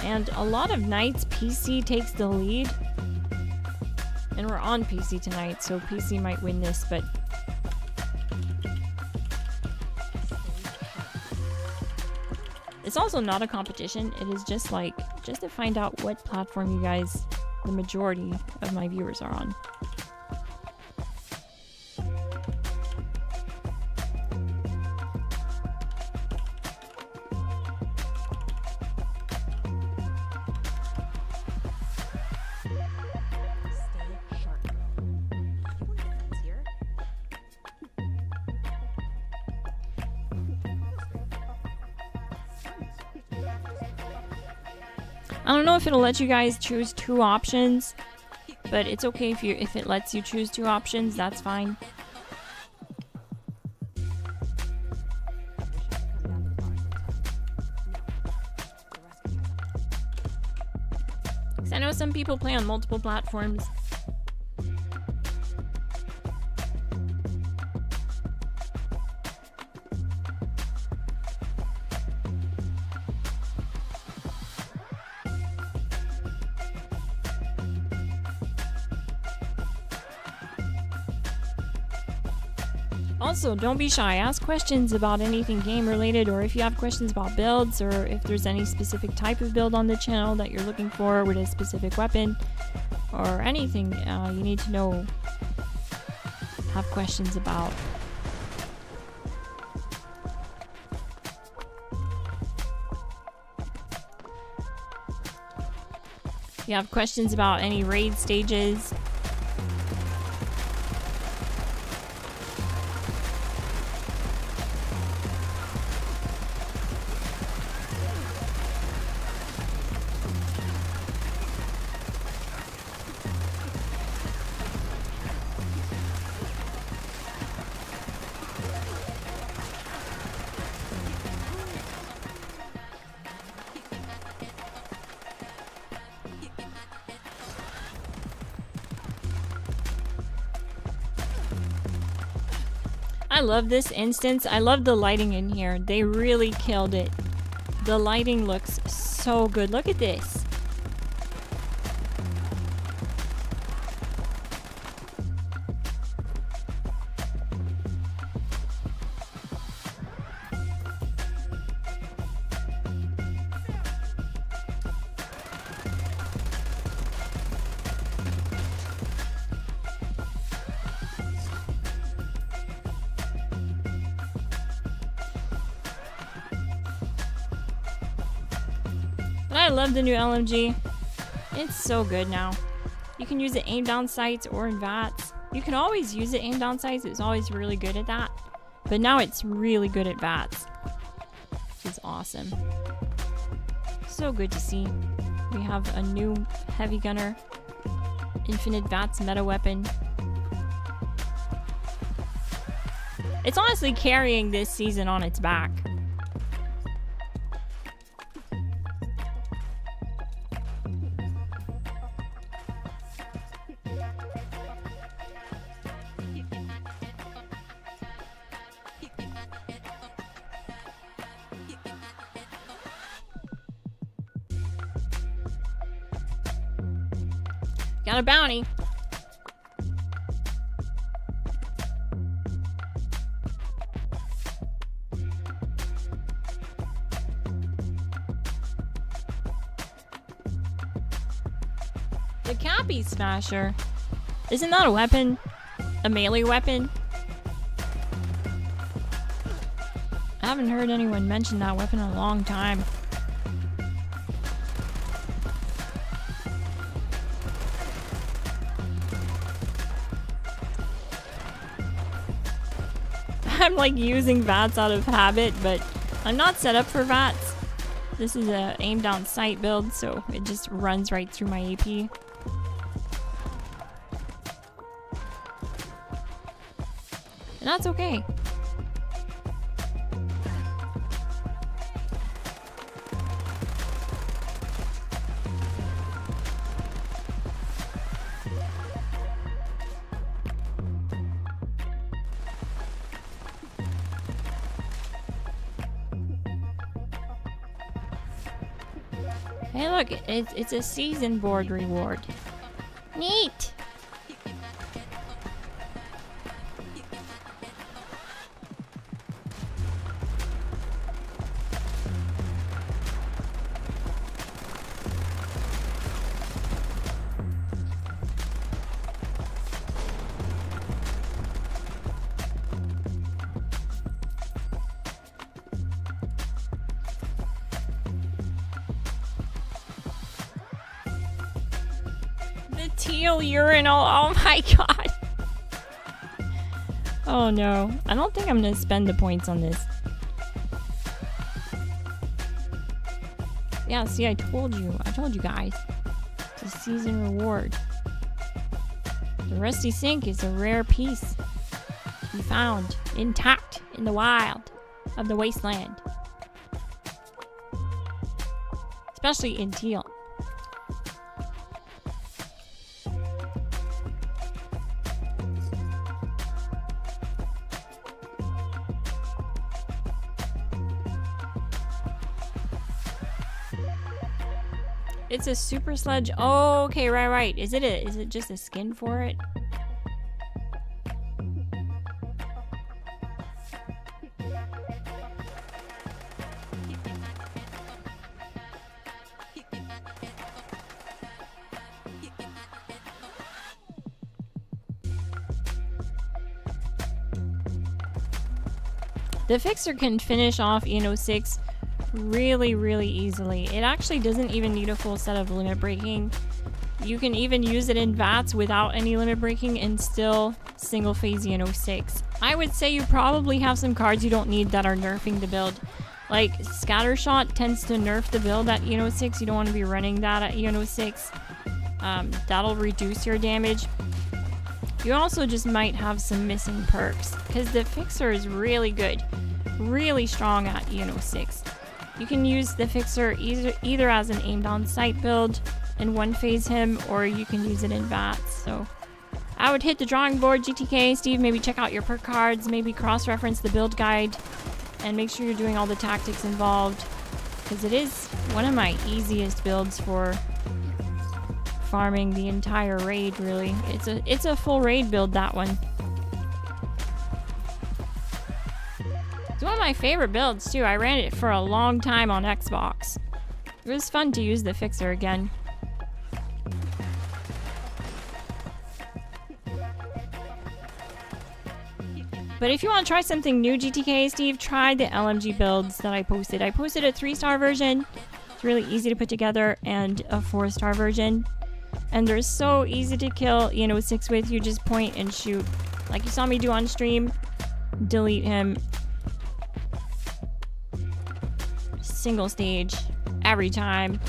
And a lot of nights PC takes the lead. And we're on PC tonight, so PC might win this, but it's also not a competition. It is just to find out what platform you guys, the majority of my viewers, are on. I don't know if it'll let you guys choose 2 options, but it's okay if it lets you choose 2 options, that's fine. Because I know some people play on multiple platforms. Also, don't be shy. Ask questions about anything game related, or if you have questions about builds, or if there's any specific type of build on the channel that you're looking for with a specific weapon, or anything you need to know, have questions about. If you have questions about any raid stages, I love this instance. I love the lighting in here. They really killed it. The lighting looks so good. Look at this. But I love the new LMG. It's so good now. You can use it aimed down sights or in VATS. You can always use it aimed down sights. It's always really good at that. But now it's really good at VATS. Which is awesome. So good to see. We have a new heavy gunner. Infinite VATS meta weapon. It's honestly carrying this season on its back. Got a bounty. The Cappy Smasher. Isn't that a weapon? A melee weapon? I haven't heard anyone mention that weapon in a long time. I'm like using VATS out of habit, but I'm not set up for VATS. This is a aim down sight build, so it just runs right through my AP. And that's okay. Hey look, it's a season board reward. Neat! Teal urinal, oh my god. Oh no, I don't think I'm gonna spend the points on this. Yeah, see, I told you guys. It's a season reward. The rusty sink is a rare piece to be found intact in the wild of the wasteland. Especially in teal. It's a super sludge. Oh, okay, right. Is it just a skin for it? The Fixer can finish off EN06 really easily. It actually doesn't even need a full set of limit breaking. You can even use it in VATS without any limit breaking and still single phase EN06. I would say you probably have some cards you don't need that are nerfing the build. Like Scattershot tends to nerf the build at EN06. You don't want to be running that at EN06. That'll reduce your damage. You also just might have some missing perks because the Fixer is really good, really strong at EN06. You can use the Fixer either as an aimed on sight build and one phase him, or you can use it in VATS. So I would hit the drawing board, GTK, Steve, maybe check out your perk cards, maybe cross-reference the build guide, and make sure you're doing all the tactics involved, because it is one of my easiest builds for farming the entire raid, really. It's a full raid build, that one. It's one of my favorite builds too. I ran it for a long time on Xbox. It was fun to use the Fixer again. But if you want to try something new, GTK, Steve, try the LMG builds that I posted. I posted a 3-star version, really easy to put together, and a 4-star version. And they're so easy to kill, you know, 6 with. You just point and shoot. Like you saw me do on stream. Delete him. Single stage. Every time.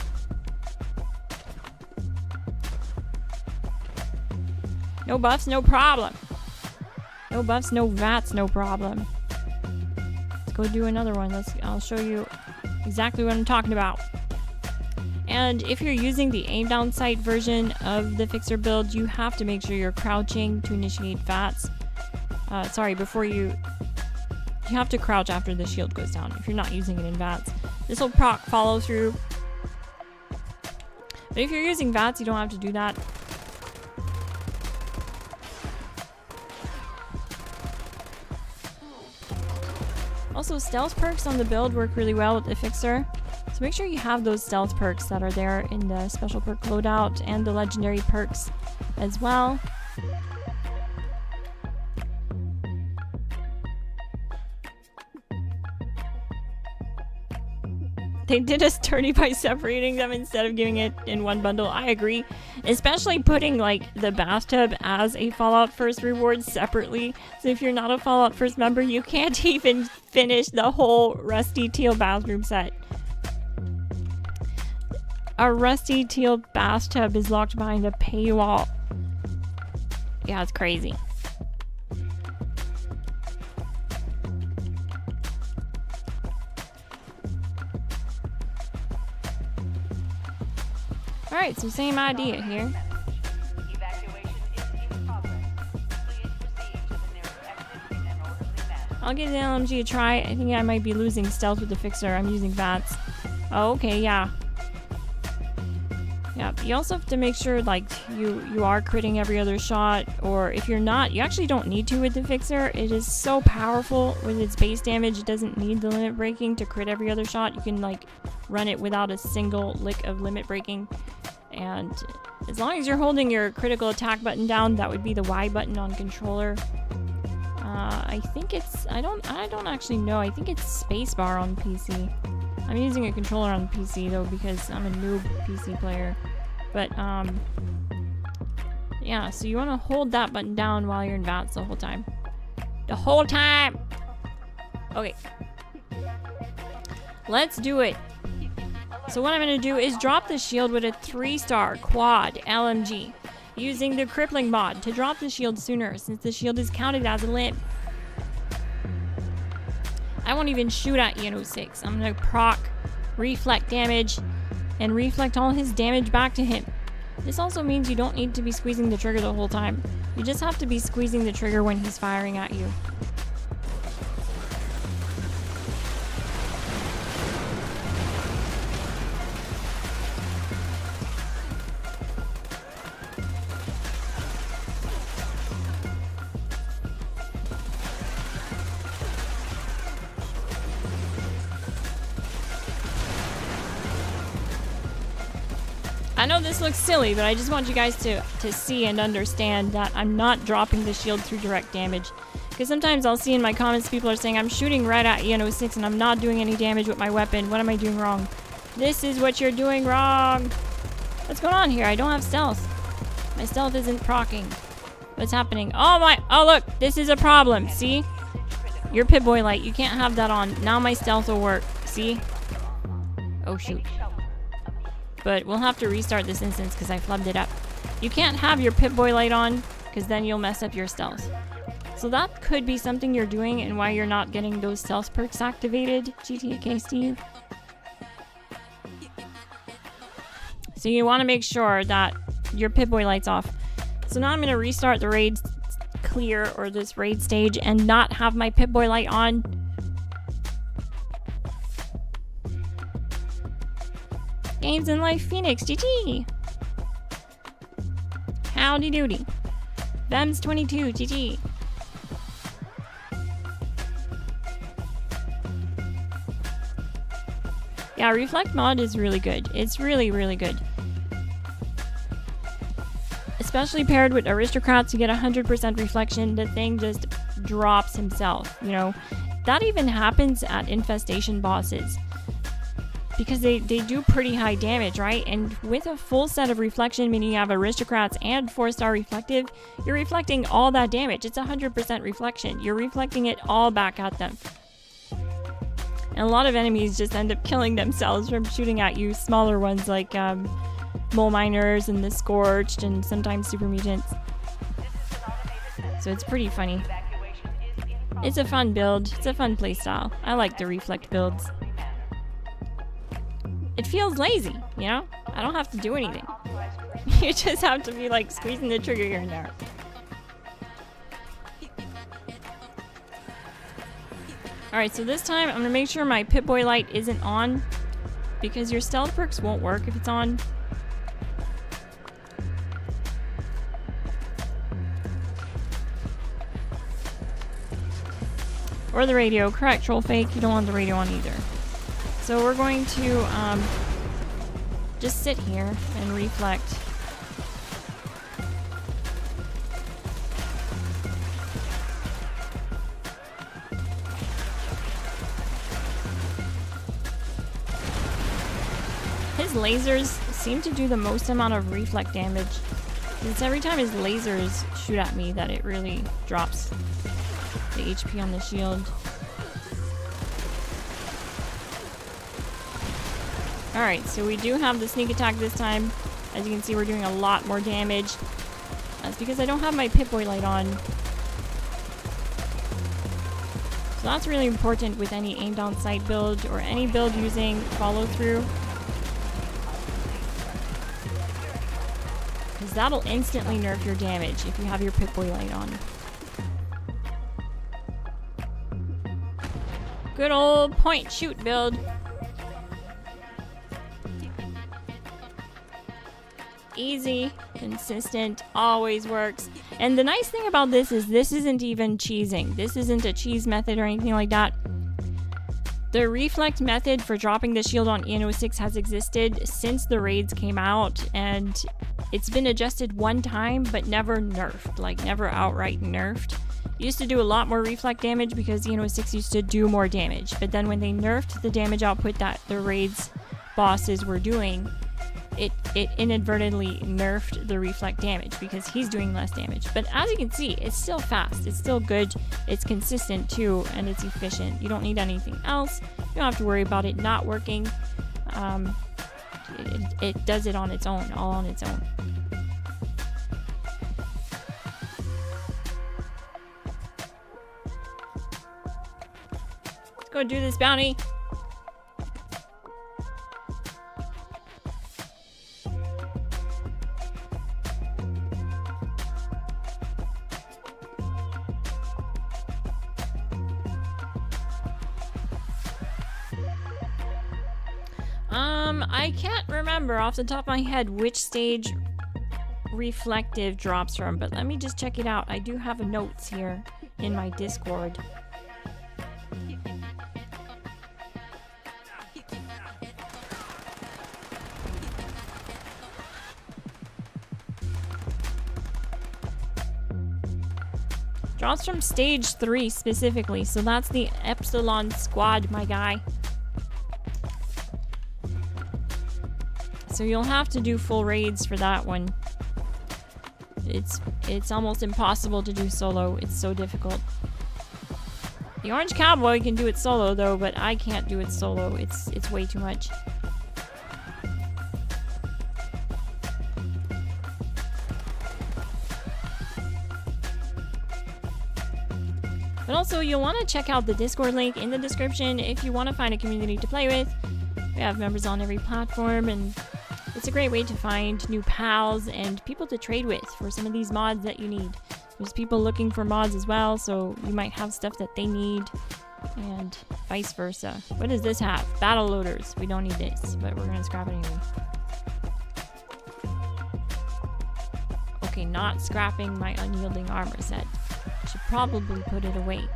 No buffs, no problem. No buffs, no VATs, no problem. Let's go do another one. I'll show you exactly what I'm talking about. And if you're using the aim down sight version of the fixer build, you have to make sure you're crouching to initiate VATs. Before you have to crouch after the shield goes down if you're not using it in VATs. This will proc follow through. But if you're using VATs, you don't have to do that. Also, stealth perks on the build work really well with the fixer. So make sure you have those stealth perks that are there in the special perk loadout and the legendary perks as well. They did us dirty by separating them instead of giving it in one bundle. I agree. Especially putting like the bathtub as a Fallout First reward separately. So if you're not a Fallout First member, you can't even finish the whole Rusty Teal bathroom set. A Rusty Teal bathtub is locked behind a paywall. Yeah, it's crazy. Alright, so same idea here. I'll give the LMG a try. I think I might be losing stealth with the fixer. I'm using VATs. Oh, okay, yeah. Yeah, you also have to make sure like you are critting every other shot, or if you're not, you actually don't need to with the fixer. It is so powerful with its base damage. It doesn't need the limit breaking to crit every other shot. You can like run it without a single lick of limit breaking. And as long as you're holding your critical attack button down, that would be the Y button on controller. I think it's, I don't actually know. I think it's spacebar on PC. I'm using a controller on PC though because I'm a noob PC player. But yeah, so you want to hold that button down while you're in VATS the whole time. The whole time! Okay. Let's do it. So what I'm going to do is drop the shield with a 3-star quad LMG using the crippling mod to drop the shield sooner since the shield is counted as a limb. I won't even shoot at INFESTATIONS. I'm going to proc, reflect damage, and reflect all his damage back to him. This also means you don't need to be squeezing the trigger the whole time. You just have to be squeezing the trigger when he's firing at you. I know this looks silly, but I just want you guys to see and understand that I'm not dropping the shield through direct damage. Because sometimes I'll see in my comments people are saying I'm shooting right at EN06 and I'm not doing any damage with my weapon. What am I doing wrong? This is what you're doing wrong. What's going on here? I don't have stealth. My stealth isn't proccing. What's happening? Oh my, oh look, this is a problem. See? Your Pip-Boy light, you can't have that on. Now my stealth will work. See? Oh shoot. But we'll have to restart this instance because I flubbed it up. You can't have your Pip-Boy light on because then you'll mess up your stealth. So that could be something you're doing and why you're not getting those stealth perks activated, GTK Steve. So you want to make sure that your Pip-Boy light's off. So now I'm going to restart the raid clear or this raid stage and not have my Pip-Boy light on. Games in Life Phoenix, GG! Howdy doody. Vems22, GG. Yeah, Reflect mod is really good. It's really, really good. Especially paired with Aristocrats, you get 100% reflection. The thing just drops himself, you know. That even happens at infestation bosses. because they do pretty high damage, right? And with a full set of reflection, meaning you have aristocrats and 4-star reflective, you're reflecting all that damage. It's 100% reflection. You're reflecting it all back at them. And a lot of enemies just end up killing themselves from shooting at you. Smaller ones like mole miners and the scorched and sometimes super mutants. So it's pretty funny. It's a fun build. It's a fun playstyle. I like the reflect builds. It feels lazy, you know? I don't have to do anything. You just have to be like squeezing the trigger here and there. Alright, so this time I'm gonna make sure my Pip-Boy light isn't on, because your stealth perks won't work if it's on. Or the radio. Correct, troll fake. You don't want the radio on either. So we're going to just sit here and reflect. His lasers seem to do the most amount of reflect damage. It's every time his lasers shoot at me that it really drops the HP on the shield. Alright, so we do have the sneak attack this time. As you can see, we're doing a lot more damage. That's because I don't have my Pip-Boy light on. So that's really important with any aimed on sight build or any build using follow through. Because that'll instantly nerf your damage if you have your Pip-Boy light on. Good old point shoot build. Easy, consistent, always works. And the nice thing about this is this isn't even cheesing. This isn't a cheese method or anything like that. The reflect method for dropping the shield on INFESTATIONS has existed since the raids came out, and it's been adjusted one time but never nerfed, like never outright nerfed. It used to do a lot more reflect damage because INFESTATIONS used to do more damage, but then when they nerfed the damage output that the raids bosses were doing, it inadvertently nerfed the reflect damage because he's doing less damage. But as you can see, it's still fast, it's still good, it's consistent too, and it's efficient. You don't need anything else. You don't have to worry about it not working. It does it on its own, all on its own. Let's go do this bounty. I can't remember off the top of my head which stage reflective drops from, but let me just check it out. I do have notes here in my Discord. Drops from stage 3 specifically, so that's the Epsilon squad, my guy. So you'll have to do full raids for that one. It's almost impossible to do solo. It's so difficult. The Orange Cowboy can do it solo though, but I can't do it solo. It's way too much. But also, you'll want to check out the Discord link in the description if you want to find a community to play with. We have members on every platform, and it's a great way to find new pals and people to trade with for some of these mods that you need. There's people looking for mods as well, so you might have stuff that they need, and vice versa. What does this have? Battle loaders. We don't need this, but we're gonna scrap it anyway. Okay, not scrapping my unyielding armor set. Should probably put it away.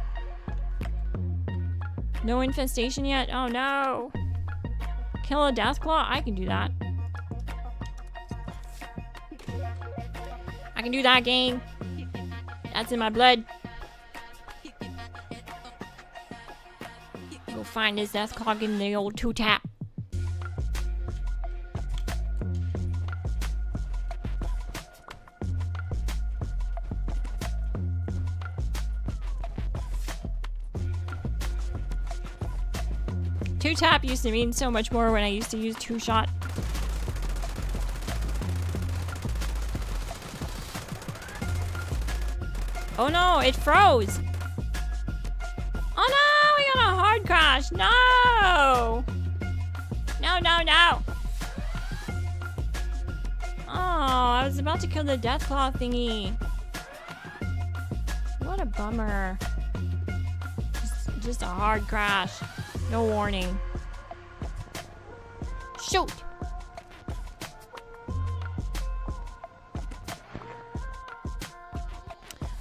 No infestation yet? Oh no! Kill a Deathclaw? I can do that. I can do that, gang. That's in my blood. Go find this Deathclaw, give him the old 2-tap. 2-tap used to mean so much more when I used to use 2-shot. Oh no, it froze! Oh no, we got a hard crash! No! No, no, no! Oh, I was about to kill the Deathclaw thingy. What a bummer. Just a hard crash. No warning. Shoot!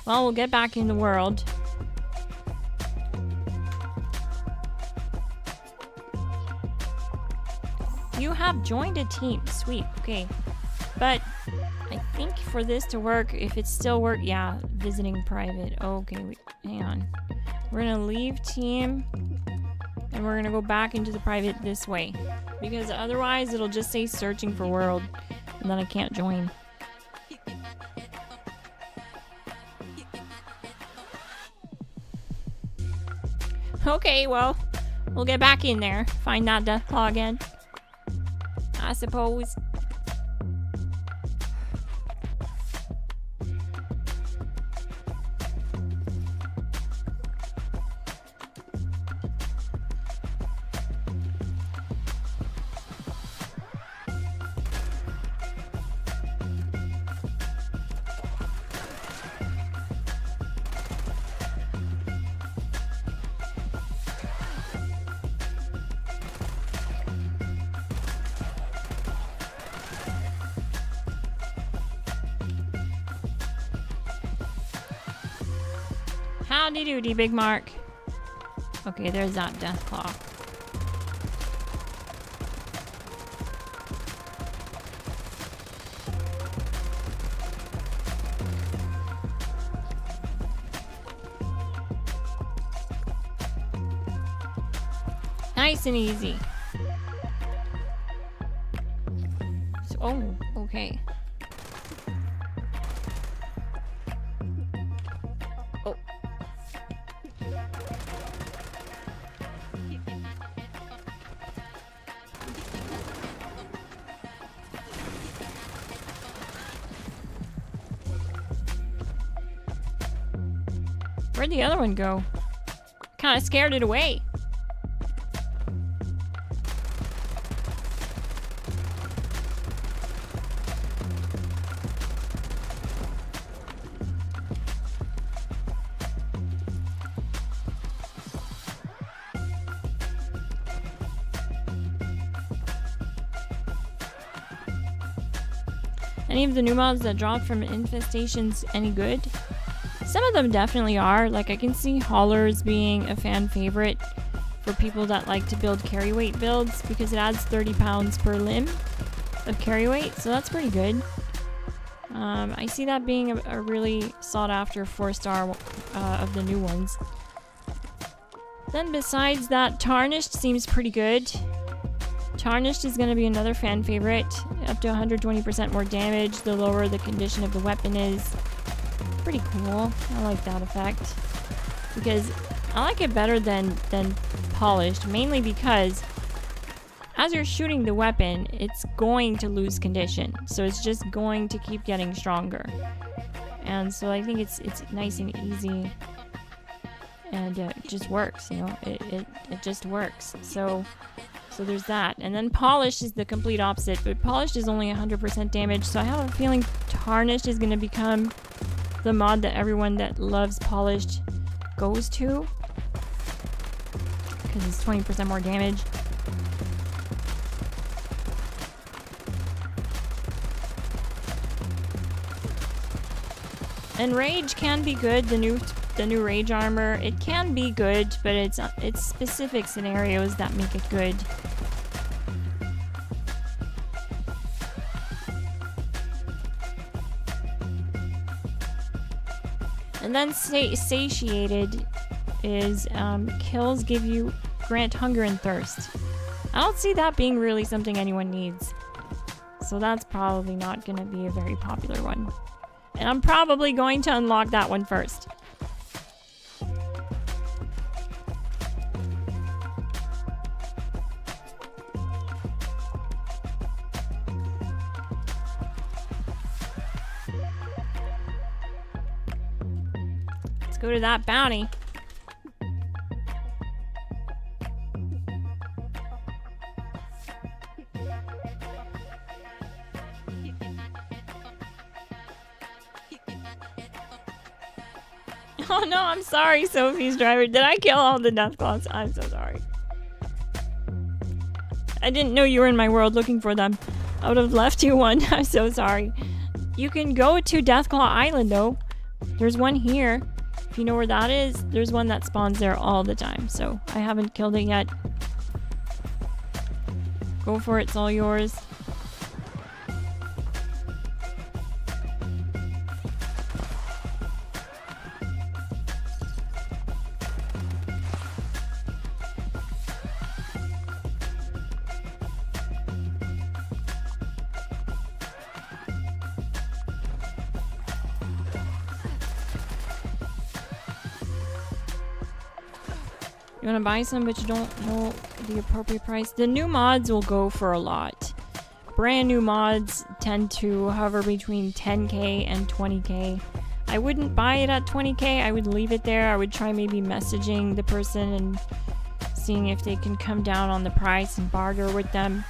Well, we'll get back in the world. You have joined a team. Sweet. Okay. But I think for this to work, if it still work, yeah, visiting private. Okay, hang on. We're gonna leave team and we're gonna go back into the private this way, because otherwise it'll just say searching for world and then I can't join. Okay, well, we'll get back in there, find that Deathclaw again, I suppose. Howdy doody, Big Mark. Okay, there's that Deathclaw. Nice and easy. So, oh, okay. Oh. Where'd the other one go? Kind of scared it away. Any of the new mods that dropped from Infestations any good? Some of them definitely are. Like, I can see Haulers being a fan favorite for people that like to build carry weight builds, because it adds 30 pounds per limb of carry weight, so that's pretty good. I see that being a really sought after 4-star of the new ones. Then besides that, Tarnished seems pretty good. Tarnished is going to be another fan favorite. Up to 120% more damage the lower the condition of the weapon is. Pretty cool. I like that effect. Because I like it better than Polished, mainly because as you're shooting the weapon, it's going to lose condition. So it's just going to keep getting stronger. And so I think it's nice and easy. And it just works, you know. It just works. So there's that. And then Polished is the complete opposite, but Polished is only 100% damage, so I have a feeling Tarnished is going to become the mod that everyone that loves Polished goes to, because it's 20% more damage. And Rage can be good, the new Rage armor. It can be good, but it's specific scenarios that make it good. And then Satiated is kills grant hunger and thirst. I don't see that being really something anyone needs. So that's probably not going to be a very popular one. And I'm probably going to unlock that one first. go to that bounty. Oh no, I'm sorry, Sophie's driver. Did I kill all the Deathclaws? I'm so sorry. I didn't know you were in my world looking for them. I would have left you one. I'm so sorry. You can go to Deathclaw Island though. There's one here. If you know where that is, there's one that spawns there all the time. So I haven't killed it yet. Go for it, it's all yours. You want to buy some, but you don't know the appropriate price. The new mods will go for a lot. Brand new mods tend to hover between 10k and 20k. I wouldn't buy it at 20k. I would leave it there. I would try maybe messaging the person and seeing if they can come down on the price and barter with them.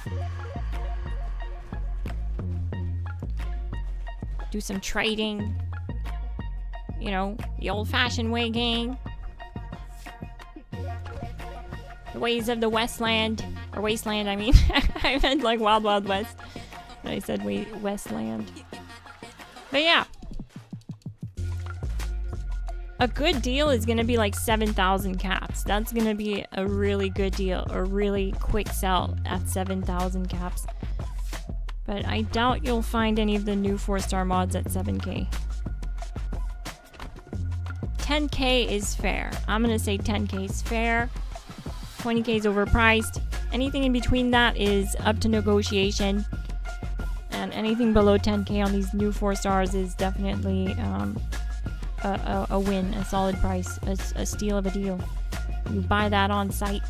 Do some trading. You know, the old-fashioned way, gang. The ways of the Westland, or Wasteland, I mean. I meant like Wild Wild West. But I said Westland. But yeah. A good deal is going to be like 7,000 caps. That's going to be a really good deal, or really quick sell at 7,000 caps. But I doubt you'll find any of the new 4-star mods at 7k. 10k is fair. I'm going to say 10k is fair. 20k is overpriced. Anything in between that is up to negotiation. And anything below 10k on these new 4 stars is definitely a win, a solid price, a steal of a deal. You buy that on site.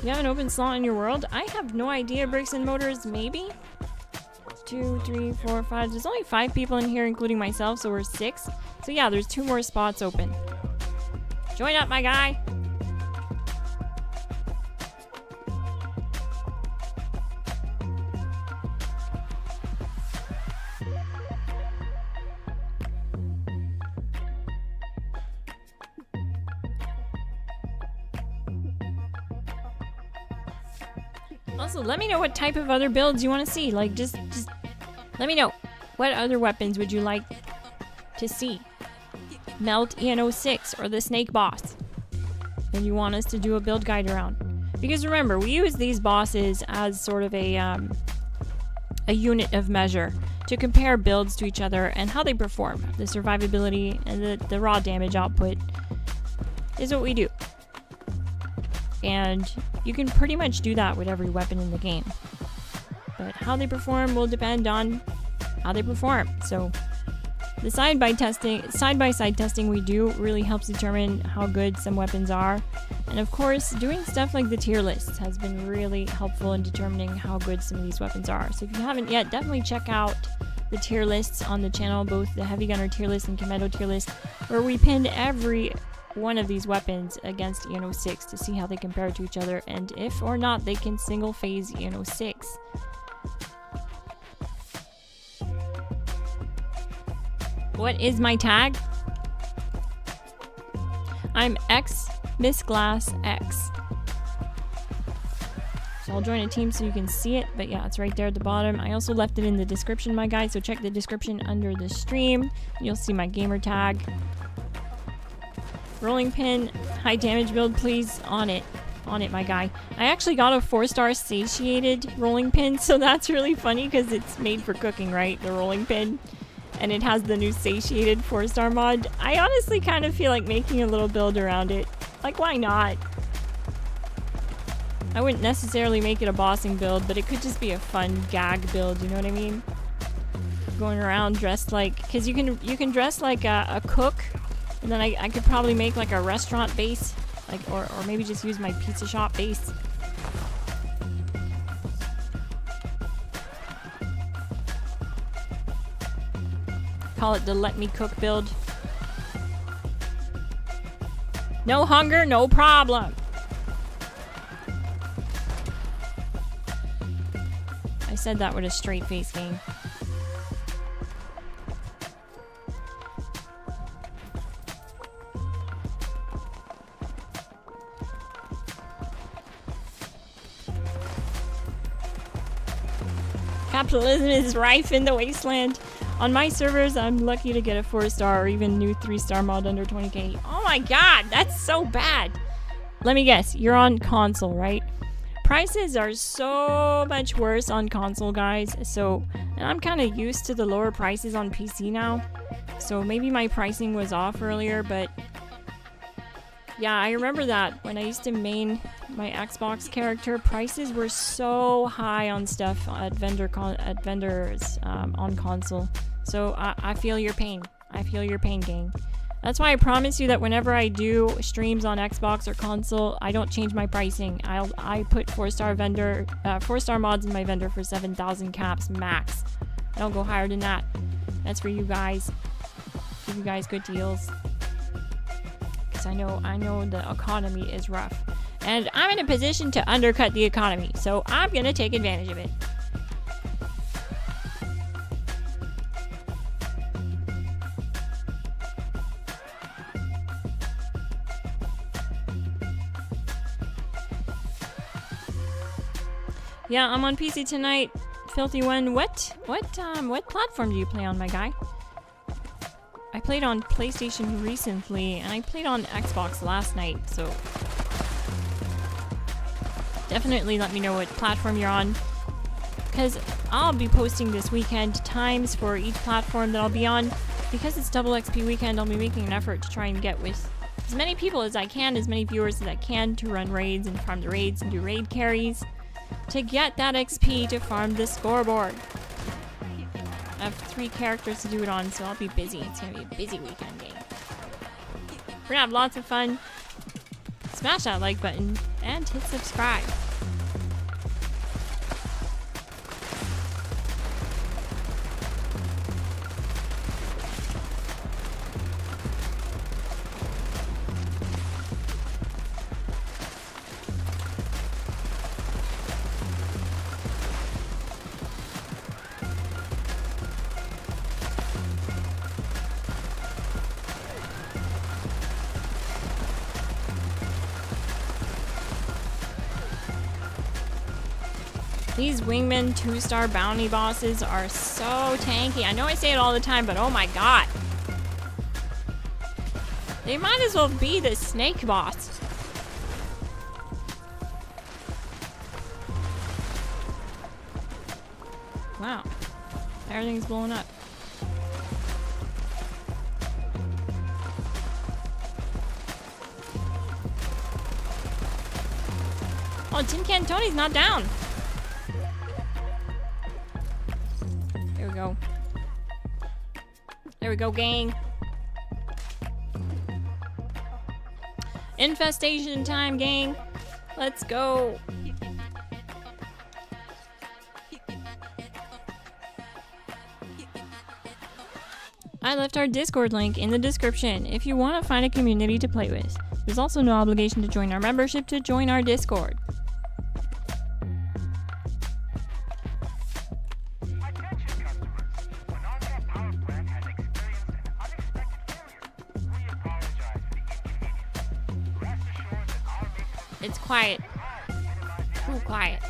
You have an open slot in your world? I have no idea. Bricks and Mortars, maybe? 2, 3, 4, 5. There's only 5 people in here, including myself, so we're 6. So yeah, there's 2 more spots open. Join up, my guy. Also, let me know what type of other builds you want to see. Like, just let me know. What other weapons would you like to see? Melt EN06 or the Snake Boss. And you want us to do a build guide around. Because remember, we use these bosses as sort of a unit of measure to compare builds to each other and how they perform. The survivability and the raw damage output is what we do. And you can pretty much do that with every weapon in the game. But how they perform will depend on how they perform. So the side-by-side testing we do really helps determine how good some weapons are. And of course, doing stuff like the tier lists has been really helpful in determining how good some of these weapons are. So if you haven't yet, definitely check out the tier lists on the channel, both the Heavy Gunner tier list and Commando tier list, where we pinned every one of these weapons against EN06 to see how they compare to each other and if or not they can single phase EN06. What is my tag? I'm xMsGLASSx. So I'll join a team so you can see it, but yeah, it's right there at the bottom. I also left it in the description, my guys, so check the description under the stream. You'll see my gamer tag. Rolling pin, high damage build, please. On it, my guy. I actually got a 4-star satiated rolling pin, so that's really funny because it's made for cooking, right? The rolling pin. And it has the new satiated 4-star mod. I honestly kind of feel like making a little build around it. Like, why not? I wouldn't necessarily make it a bossing build, but it could just be a fun gag build, you know what I mean? Going around dressed like... Because you can dress like a cook. And then I could probably make like a restaurant base, like or maybe just use my pizza shop base. Call it the let me cook build. No hunger, no problem. I said that with a straight face, gang. Capitalism is rife in the wasteland. On my servers, I'm lucky to get a 4-star or even new 3-star mod under 20k. Oh my god, that's so bad. Let me guess, you're on console, right? Prices are so much worse on console, guys. So, and I'm kind of used to the lower prices on PC now. So maybe my pricing was off earlier, but yeah, I remember that when I used to main my Xbox character, prices were so high on stuff at vendors on console. So I feel your pain. I feel your pain, gang. That's why I promise you that whenever I do streams on Xbox or console, I don't change my pricing. I put 4-star mods in my vendor for 7,000 caps max. I don't go higher than that. That's for you guys. Give you guys good deals. Because I know the economy is rough. And I'm in a position to undercut the economy, so I'm gonna take advantage of it. Yeah, I'm on PC tonight. Filthy one. What platform do you play on, my guy? I played on PlayStation recently, and I played on Xbox last night, so definitely let me know what platform you're on, because I'll be posting this weekend times for each platform that I'll be on. Because it's double XP weekend, I'll be making an effort to try and get with as many people as I can, as many viewers as I can, to run raids and farm the raids and do raid carries to get that XP to farm the scoreboard. I have 3 characters to do it on, so I'll be busy. It's gonna be a busy weekend game. We're gonna have lots of fun. Smash that like button and hit subscribe. These wingman 2-star bounty bosses are so tanky. I know I say it all the time, but oh my god. They might as well be the snake boss. Wow. Everything's blowing up. Oh, Tin Can Tony's not down. Go. There we go, gang. Infestation time, gang. Let's go. I left our Discord link in the description if you want to find a community to play with. There's also no obligation to join our membership to join our Discord. It's quiet. Too quiet.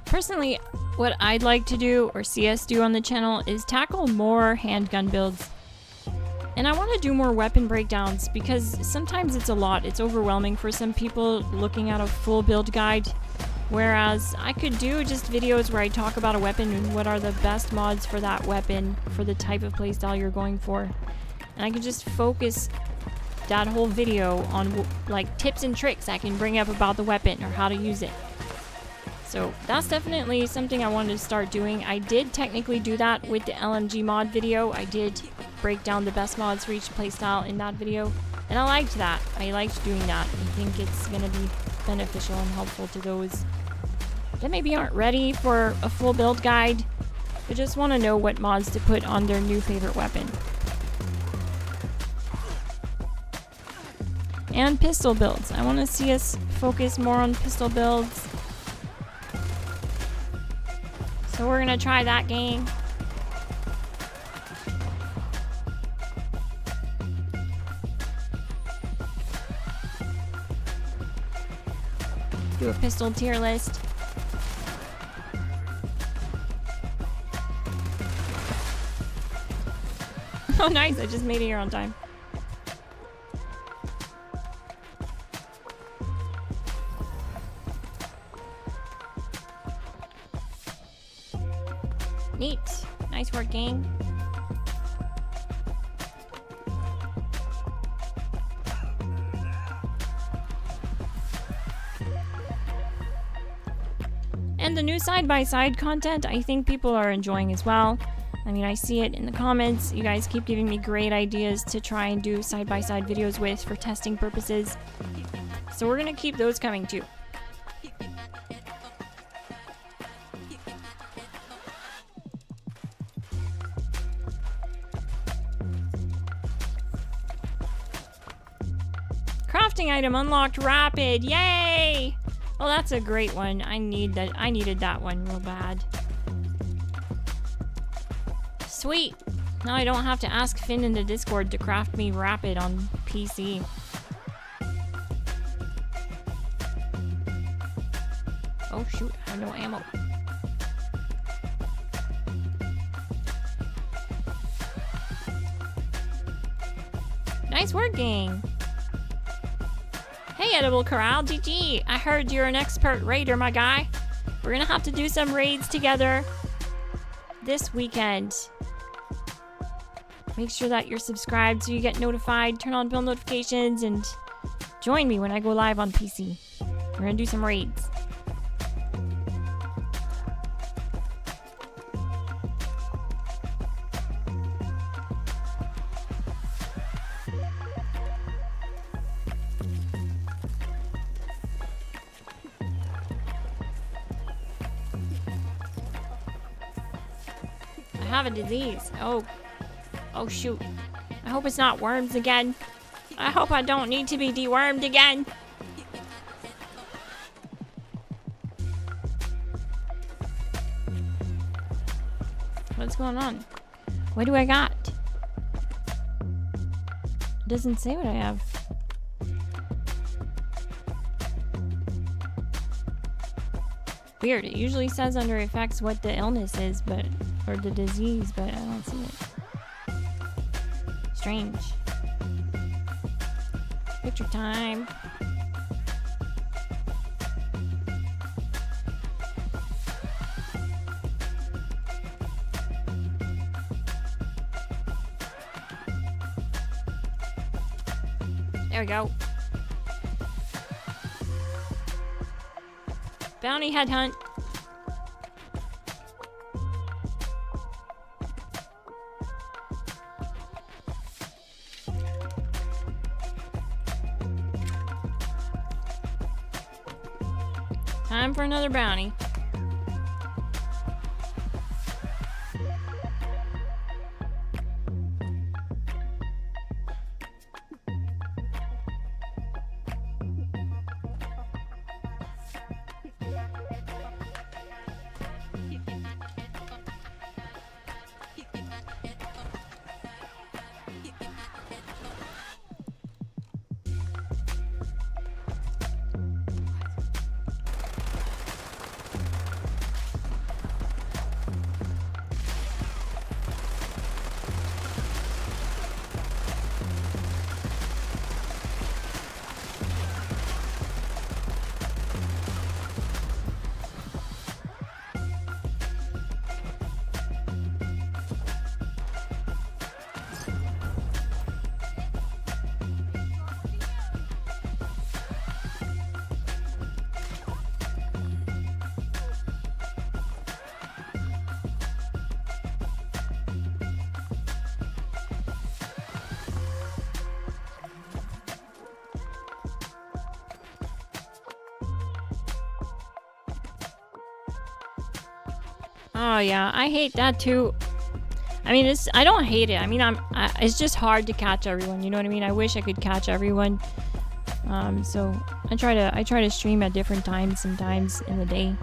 Personally, what I'd like to do, or see us do on the channel, is tackle more handgun builds. And I want to do more weapon breakdowns, because sometimes it's a lot. It's overwhelming for some people looking at a full build guide. Whereas I could do just videos where I talk about a weapon and what are the best mods for that weapon, for the type of playstyle you're going for. And I could just focus that whole video on like tips and tricks I can bring up about the weapon or how to use it. So that's definitely something I wanted to start doing. I did technically do that with the LMG mod video. I did break down the best mods for each playstyle in that video, and I liked that. I liked doing that. I think it's gonna be beneficial and helpful to those that maybe aren't ready for a full build guide, but just want to know what mods to put on their new favorite weapon. And pistol builds. I want to see us focus more on pistol builds. So we're gonna try that, gang. Do a pistol tier list. Oh nice, I just made it here on time. Neat. Nice work, gang. And the new side-by-side content, I think people are enjoying as well. I mean, I see it in the comments. You guys keep giving me great ideas to try and do side-by-side videos with for testing purposes. So we're gonna keep those coming too. Crafting item unlocked rapid. Yay! Oh, that's a great one. I needed that one real bad. Sweet. Now I don't have to ask Finn in the Discord to craft me rapid on PC. Oh shoot, I have no ammo. Nice work, gang. Hey, Edible Corral, GG. I heard you're an expert raider, my guy. We're gonna have to do some raids together this weekend. Make sure that you're subscribed so you get notified, turn on bell notifications, and join me when I go live on PC. We're gonna do some raids. I have a disease. Oh shoot. I hope it's not worms again. I hope I don't need to be dewormed again. What's going on? What do I got? It doesn't say what I have. Weird. It usually says under effects what the illness is, or the disease, but I don't see it. Strange. Picture time. There we go. Bounty headhunt. Time for another bounty. Oh yeah, I hate that too. I mean, I don't hate it. I mean, it's just hard to catch everyone. You know what I mean? I wish I could catch everyone. So I try to stream at different times sometimes in the day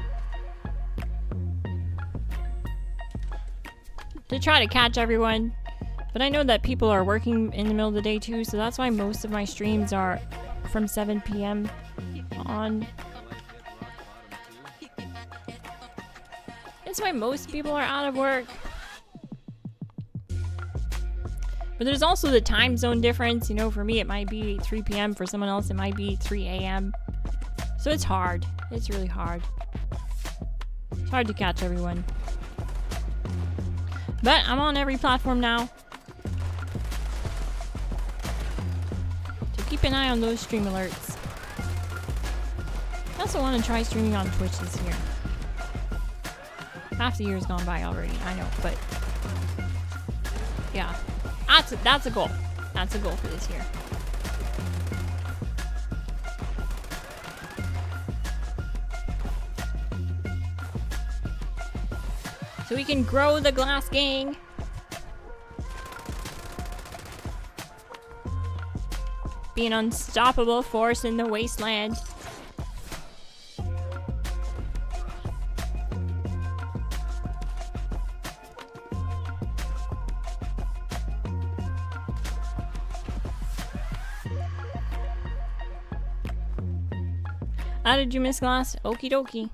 to try to catch everyone. But I know that people are working in the middle of the day too, so that's why most of my streams are from 7 p.m. on. That's why most people are out of work. But there's also the time zone difference. You know, for me it might be 3 p.m. For someone else it might be 3 a.m. So it's hard. It's really hard. It's hard to catch everyone. But I'm on every platform now. So keep an eye on those stream alerts. I also want to try streaming on Twitch this year. Half the year's gone by already, I know, but yeah, that's a goal. That's a goal for this year. So we can grow the Glass Gang. Be an unstoppable force in the wasteland. How did you miss Glass? Okie dokie.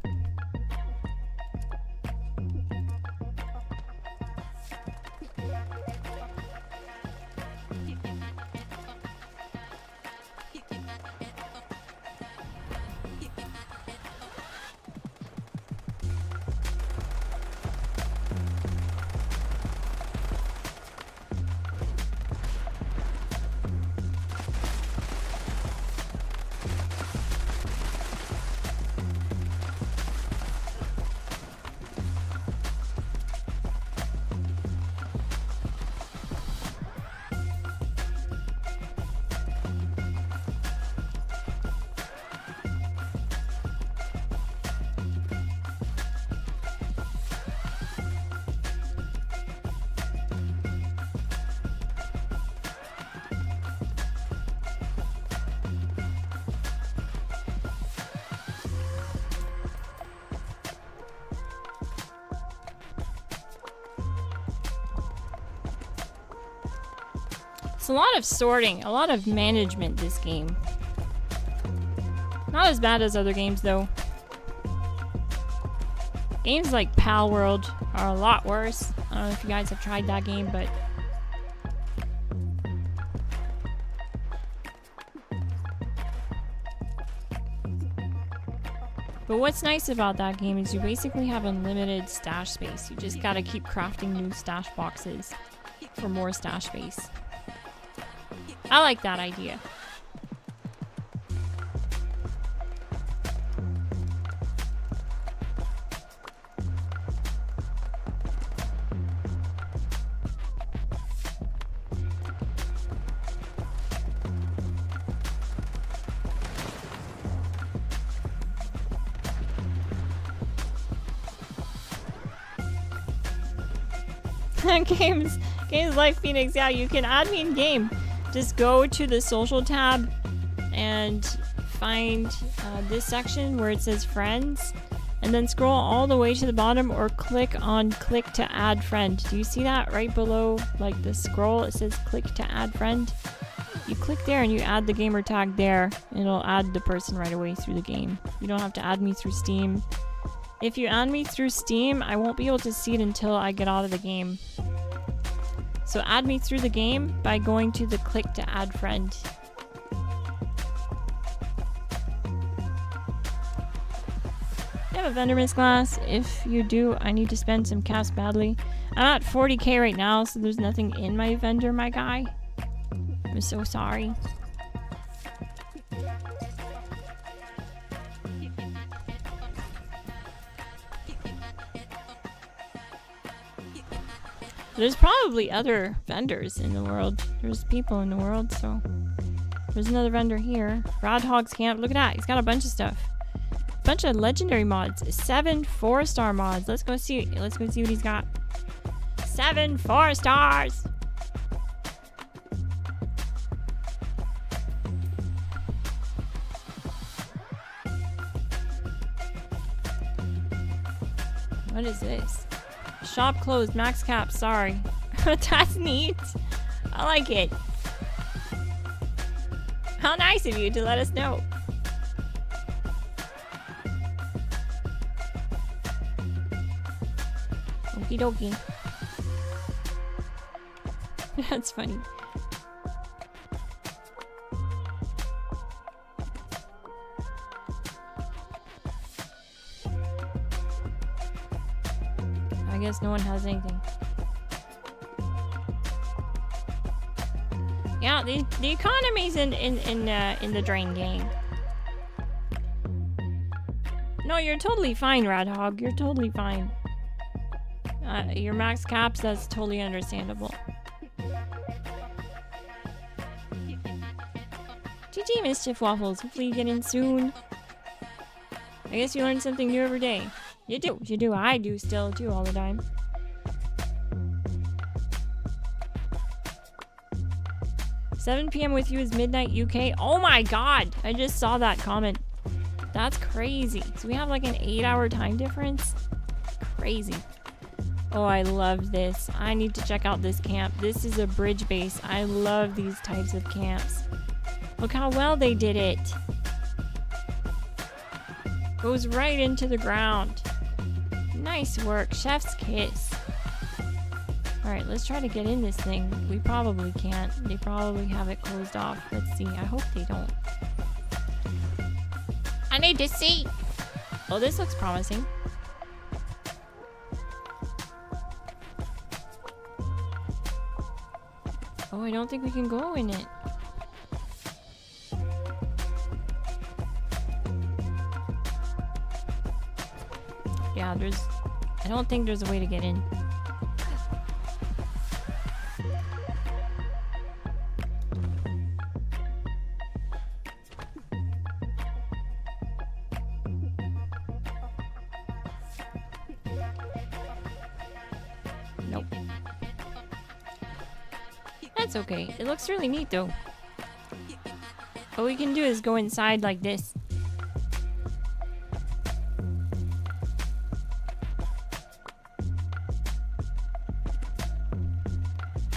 A lot of sorting, a lot of management this game. Not as bad as other games though. Games like Pal World are a lot worse. I don't know if you guys have tried that game, but what's nice about that game is you basically have unlimited stash space. You just gotta keep crafting new stash boxes for more stash space. I like that idea. Games like Phoenix, yeah, you can add me in game. Just go to the social tab and find this section where it says friends, and then scroll all the way to the bottom or click to add friend. Do you see that right below, like the scroll? It says click to add friend. You click there and you add the gamer tag there, and it'll add the person right away through the game. You don't have to add me through Steam. If you add me through Steam, I won't be able to see it until I get out of the game. So add me through the game by going to the click to add friend. You have a vendor, Miss Glass? If you do, I need to spend some cash badly. I'm at 40k right now, so there's nothing in my vendor, my guy. I'm so sorry. There's probably other vendors in the world. There's people in the world, so... There's another vendor here. Rodhog's Camp. Look at that. He's got a bunch of stuff. bunch of legendary mods. 7 4-star mods. Let's go see what he's got. 7 4 stars. What is this? Shop closed, max cap, sorry. That's neat. I like it. How nice of you to let us know. Okie dokie. That's funny. I guess no one has anything. Yeah, the economy's in the drain, gang. No, you're totally fine, Radhog. You're totally fine. Your max caps, that's totally understandable. GG, Mischief Waffles. Hopefully you get in soon. I guess you learn something new every day. You do. I do still do all the time. "7 p.m. with you is midnight UK." Oh my god! I just saw that comment. That's crazy. So we have like an 8-hour time difference? Crazy. Oh, I love this. I need to check out this camp. This is a bridge base. I love these types of camps. Look how well they did it. Goes right into the ground. Nice work. Chef's kiss. Alright, let's try to get in this thing. We probably can't. They probably have it closed off. Let's see. I hope they don't. I need to see. Oh, this looks promising. Oh, I don't think we can go in it. Yeah, I don't think there's a way to get in. Nope. That's okay. It looks really neat though. What we can do is go inside like this.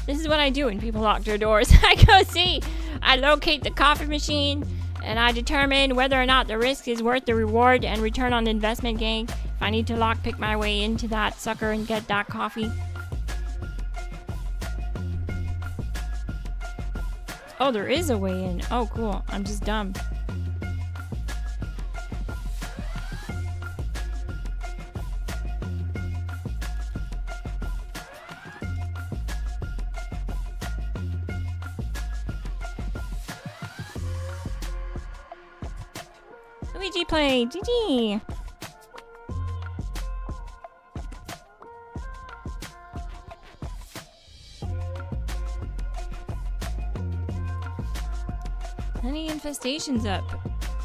This is what I do when people lock their doors. I go see. I locate the coffee machine and I determine whether or not the risk is worth the reward and return on investment gain. If I need to lockpick my way into that sucker and get that coffee. Oh, there is a way in. Oh, cool. I'm just dumb. Luigi play. GG. Any infestations up?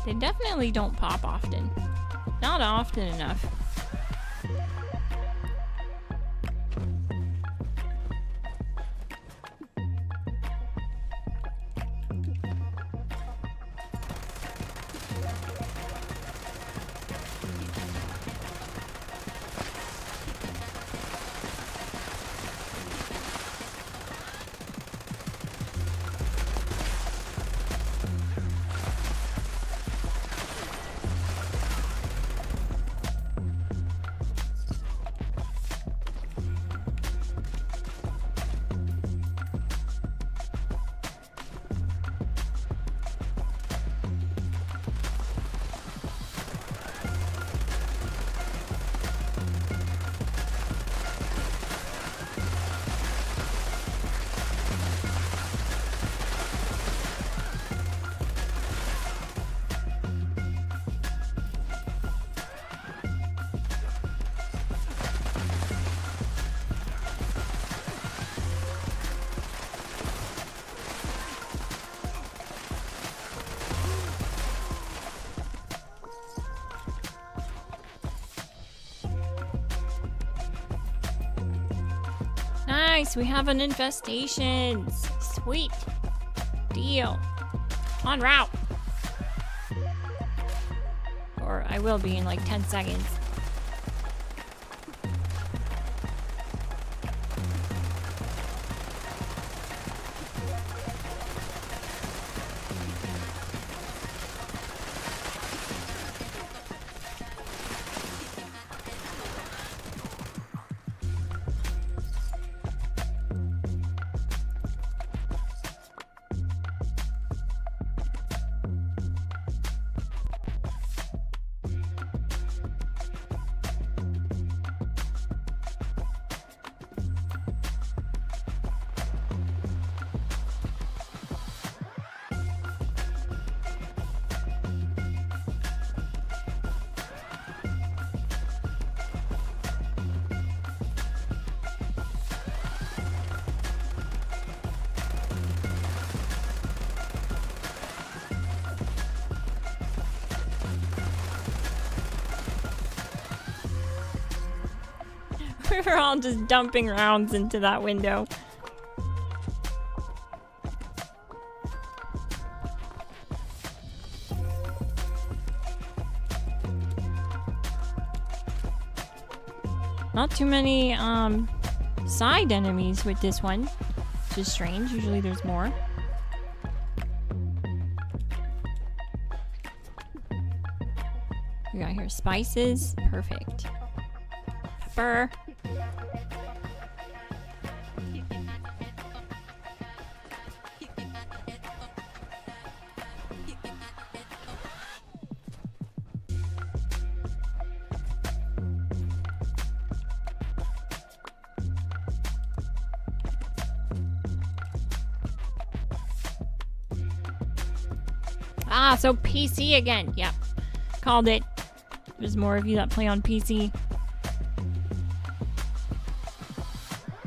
They definitely don't pop often. Not often enough. nice. We have an infestations. Sweet. Deal. En route. Or I will be in like 10 seconds. We were all just dumping rounds into that window. Not too many side enemies with this one, which is strange. Usually there's more. We got here spices. Perfect. Pepper. Ah, so PC again. Yep. Called it. There's more of you that play on PC.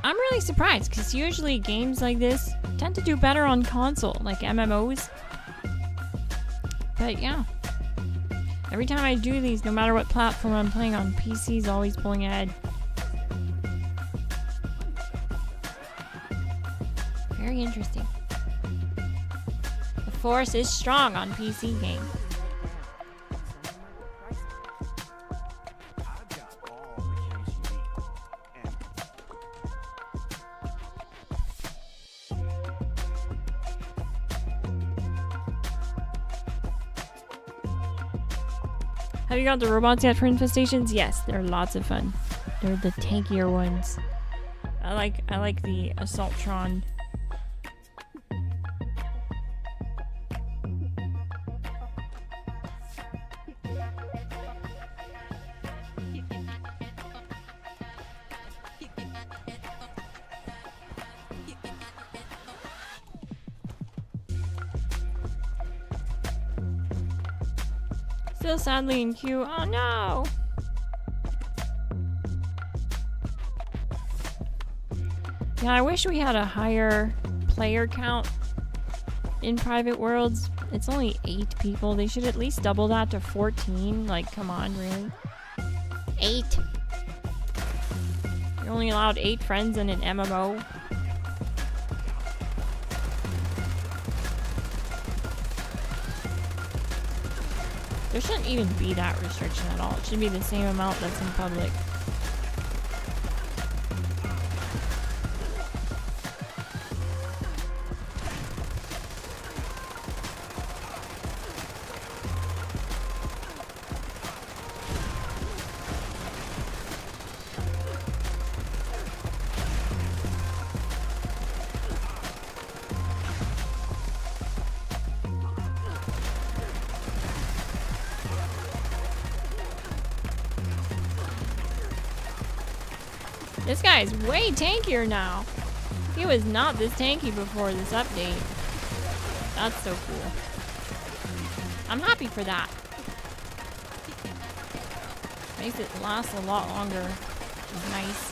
I'm really surprised because usually games like this tend to do better on console, like MMOs. But yeah. Every time I do these, no matter what platform I'm playing on, PC is always pulling ahead. Very interesting. The force is strong on PC games. Have you got the robots yet for infestations? Yes, they're lots of fun. They're the tankier ones. I like the Assaultron. Still sadly in queue. Oh no! Yeah, I wish we had a higher player count in Private Worlds. It's only 8 people. They should at least double that to 14. Like, come on, really? 8? You're only allowed 8 friends in an MMO. There shouldn't even be that restriction at all. It should be the same amount that's in public. This guy's way tankier now. He was not this tanky before this update. That's so cool. I'm happy for that. Makes it last a lot longer. Which is nice.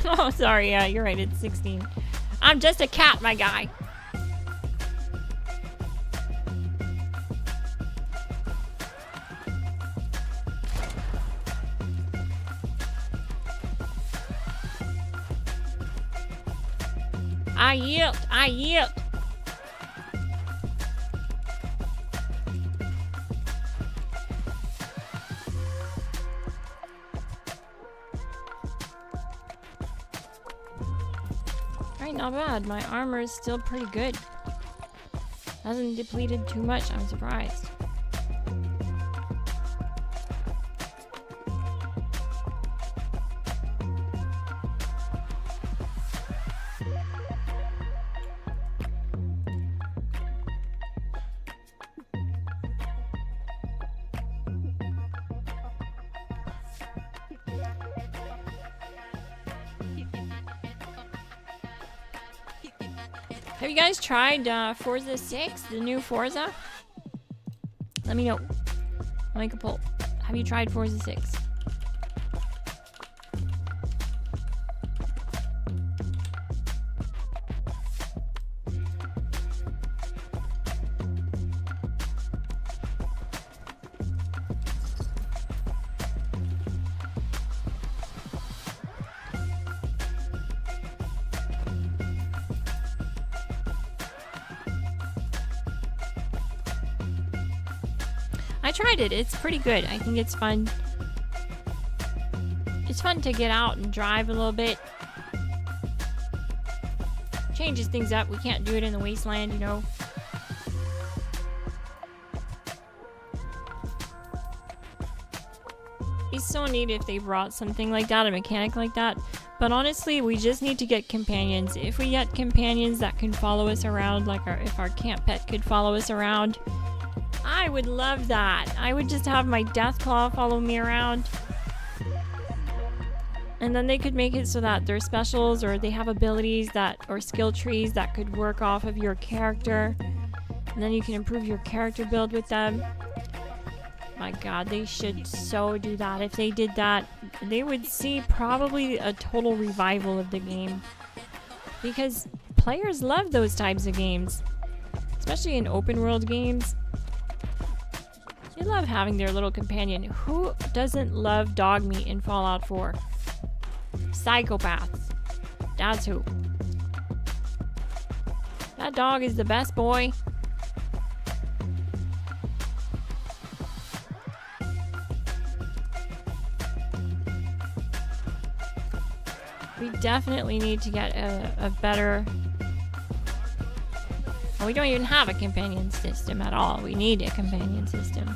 Oh, sorry. Yeah, you're right. It's 16. I'm just a cat, my guy. I yield. I yield. Alright, not bad. My armor is still pretty good. Hasn't depleted too much. I'm surprised. Have you guys tried Forza 6, the new Forza? Let me know. I'll make a poll. Have you tried Forza 6? I tried it. It's pretty good. I think it's fun. It's fun to get out and drive a little bit. Changes things up. We can't do it in the wasteland, you know. It's so neat if they brought something like that, a mechanic like that. But honestly, we just need to get companions. If we get companions that can follow us around, like if our camp pet could follow us around, I would love that. I would just have my Deathclaw follow me around. And then they could make it so that their specials or they have abilities that or skill trees that could work off of your character. And then you can improve your character build with them. My god, they should so do that. If they did that, they would see probably a total revival of the game. Because players love those types of games. Especially in open world games. They love having their little companion. Who doesn't love dog meat in Fallout 4? Psychopaths. That's who. That dog is the best boy. We definitely need to get a better... Well, we don't even have a companion system at all. We need a companion system.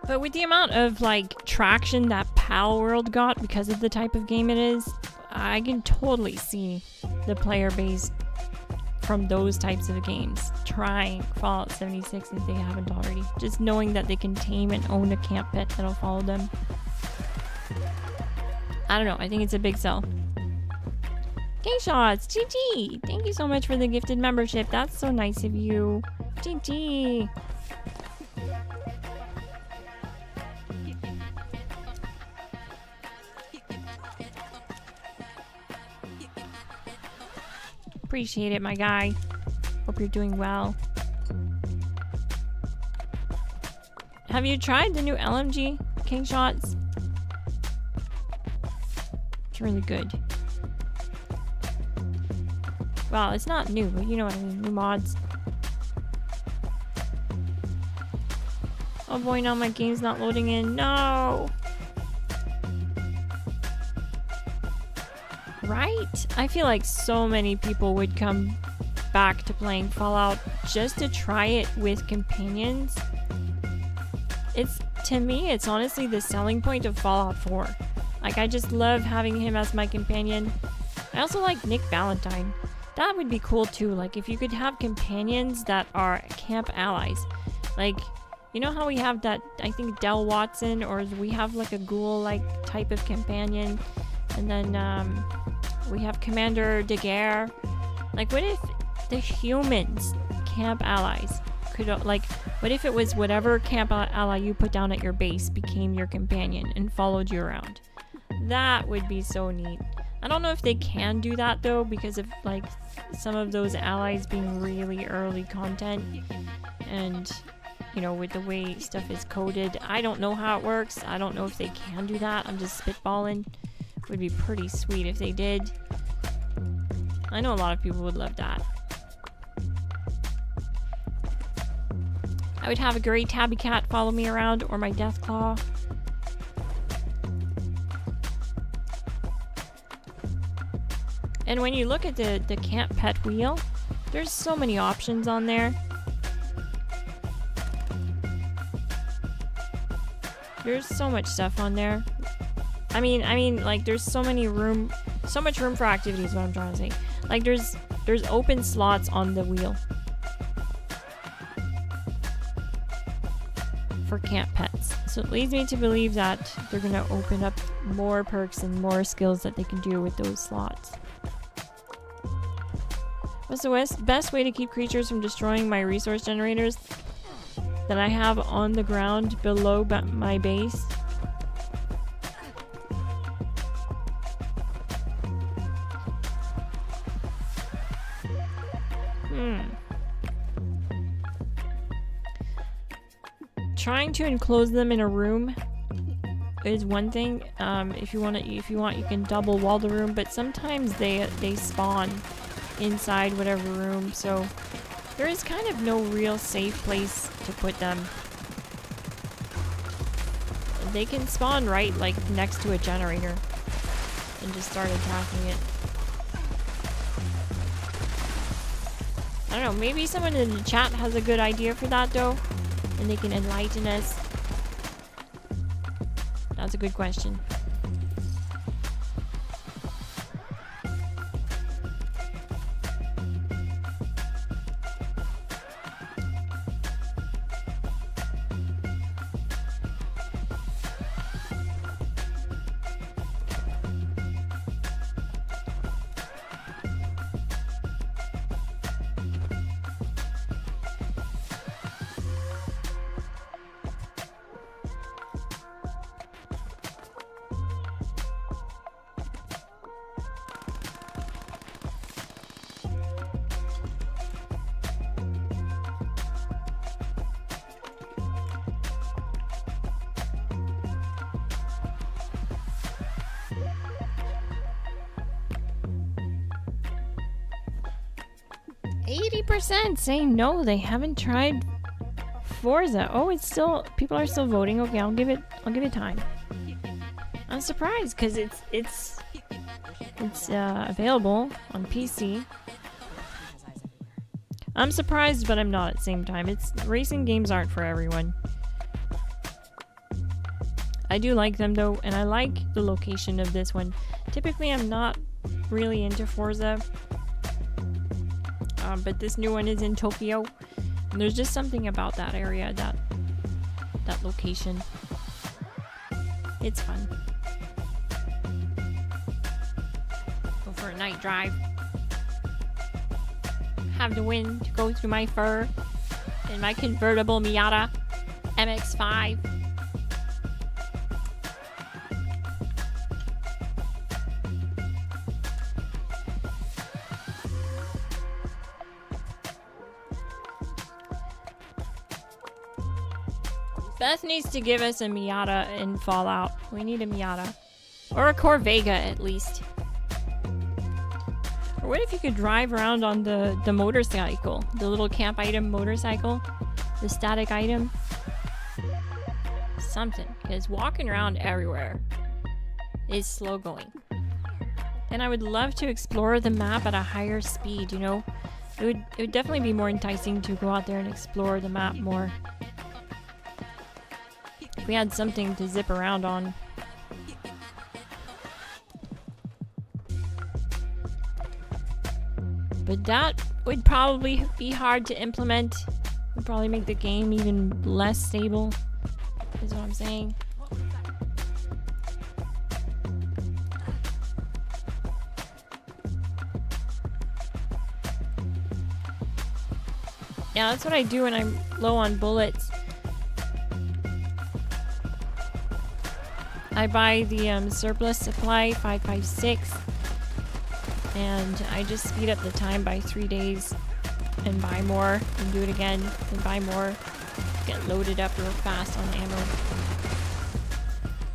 But with the amount of like traction that Pal World got because of the type of game it is, I can totally see the player base from those types of games trying Fallout 76 if they haven't already. Just knowing that they can tame and own a camp pet that'll follow them. I don't know. I think it's a big sell. King Shots, GG! Thank you so much for the gifted membership. That's so nice of you. GG! Appreciate it, my guy. Hope you're doing well. Have you tried the new LMG King Shots? It's really good. Well, it's not new, but you know what I mean. New mods. Oh boy, now my game's not loading in. No! Right? I feel like so many people would come back to playing Fallout just to try it with companions. To me, it's honestly the selling point of Fallout 4. Like, I just love having him as my companion. I also like Nick Valentine. That would be cool too. Like, if you could have companions that are camp allies. Like, you know how we have that, I think, Del Watson, or we have like a ghoul-like type of companion. And then, we have Commander Daguerre. Like, what if the humans camp allies could, like, what if it was whatever camp ally you put down at your base became your companion and followed you around? That would be so neat. I don't know if they can do that though, because of like some of those allies being really early content, and you know, with the way stuff is coded, I don't know how it works. I don't know if they can do that. I'm just spitballing. It would be pretty sweet if they did. I know a lot of people would love that. I would have a gray tabby cat follow me around, or my Deathclaw. And when you look at the camp pet wheel, there's so many options on there. There's so much stuff on there. I mean, like, there's so much room for activity is what I'm trying to say. Like, there's open slots on the wheel for camp pets. So it leads me to believe that they're gonna open up more perks and more skills that they can do with those slots. What's the best way to keep creatures from destroying my resource generators that I have on the ground below my base? Trying to enclose them in a room is one thing. If you want, you can double wall the room, but sometimes they spawn inside whatever room, so there is kind of no real safe place to put them. They can spawn right like next to a generator and just start attacking it. I don't know, maybe someone in the chat has a good idea for that though, and they can enlighten us. That's a good question. %, saying no, they haven't tried Forza. Oh, it's still, people are still voting. Okay, I'll give it time. I'm surprised because it's available on PC. I'm surprised, but I'm not at the same time. Racing games aren't for everyone. I do like them though, and I like the location of this one. Typically, I'm not really into Forza. But this new one is in Tokyo, and there's just something about that area, that location. It's fun. Go for a night drive. Have the wind go through my fur in my convertible Miata MX-5. Beth needs to give us a Miata in Fallout. We need a Miata. Or a Corvega, at least. Or what if you could drive around on the motorcycle? The little camp item motorcycle? The static item? Something. Because walking around everywhere is slow going. And I would love to explore the map at a higher speed, you know? It would definitely be more enticing to go out there and explore the map more. If we had something to zip around on. But that would probably be hard to implement. Would probably make the game even less stable, is what I'm saying. Yeah, that's what I do when I'm low on bullets. I buy the surplus supply 556, and I just speed up the time by 3 days and buy more and do it again and buy more. Get loaded up real fast on ammo.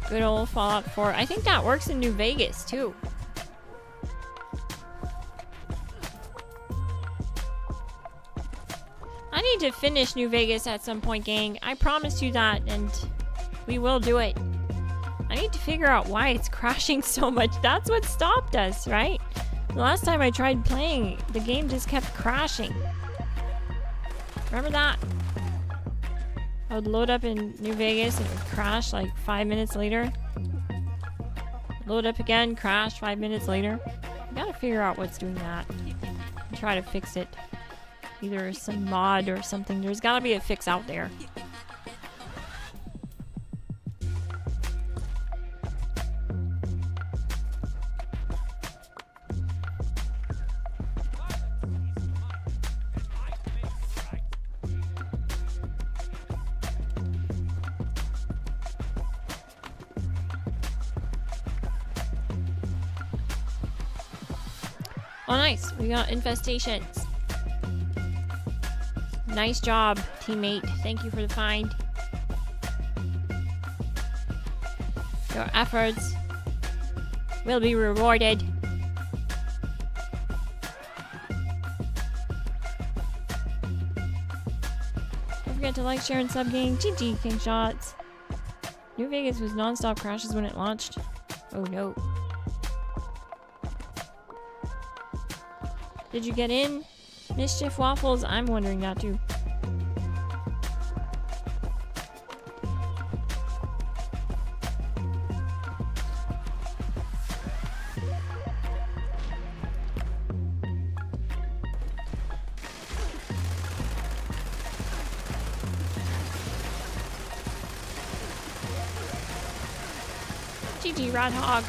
Good old Fallout 4. I think that works in New Vegas too. I need to finish New Vegas at some point, gang. I promised you that, and we will do it. I need to figure out why it's crashing so much. That's what stopped us, right? The last time I tried playing, the game just kept crashing. Remember that? I would load up in New Vegas and it would crash like 5 minutes later. Load up again, crash 5 minutes later. I gotta figure out what's doing that and try to fix it. Either some mod or something. There's gotta be a fix out there. Oh, nice. We got infestations. Nice job, teammate. Thank you for the find. Your efforts will be rewarded. Don't forget to like, share, and sub, gang. GG, King Shots. New Vegas was non-stop crashes when it launched. Oh no. Did you get in? Mischief Waffles? I'm wondering that too. GG, Rat Hog.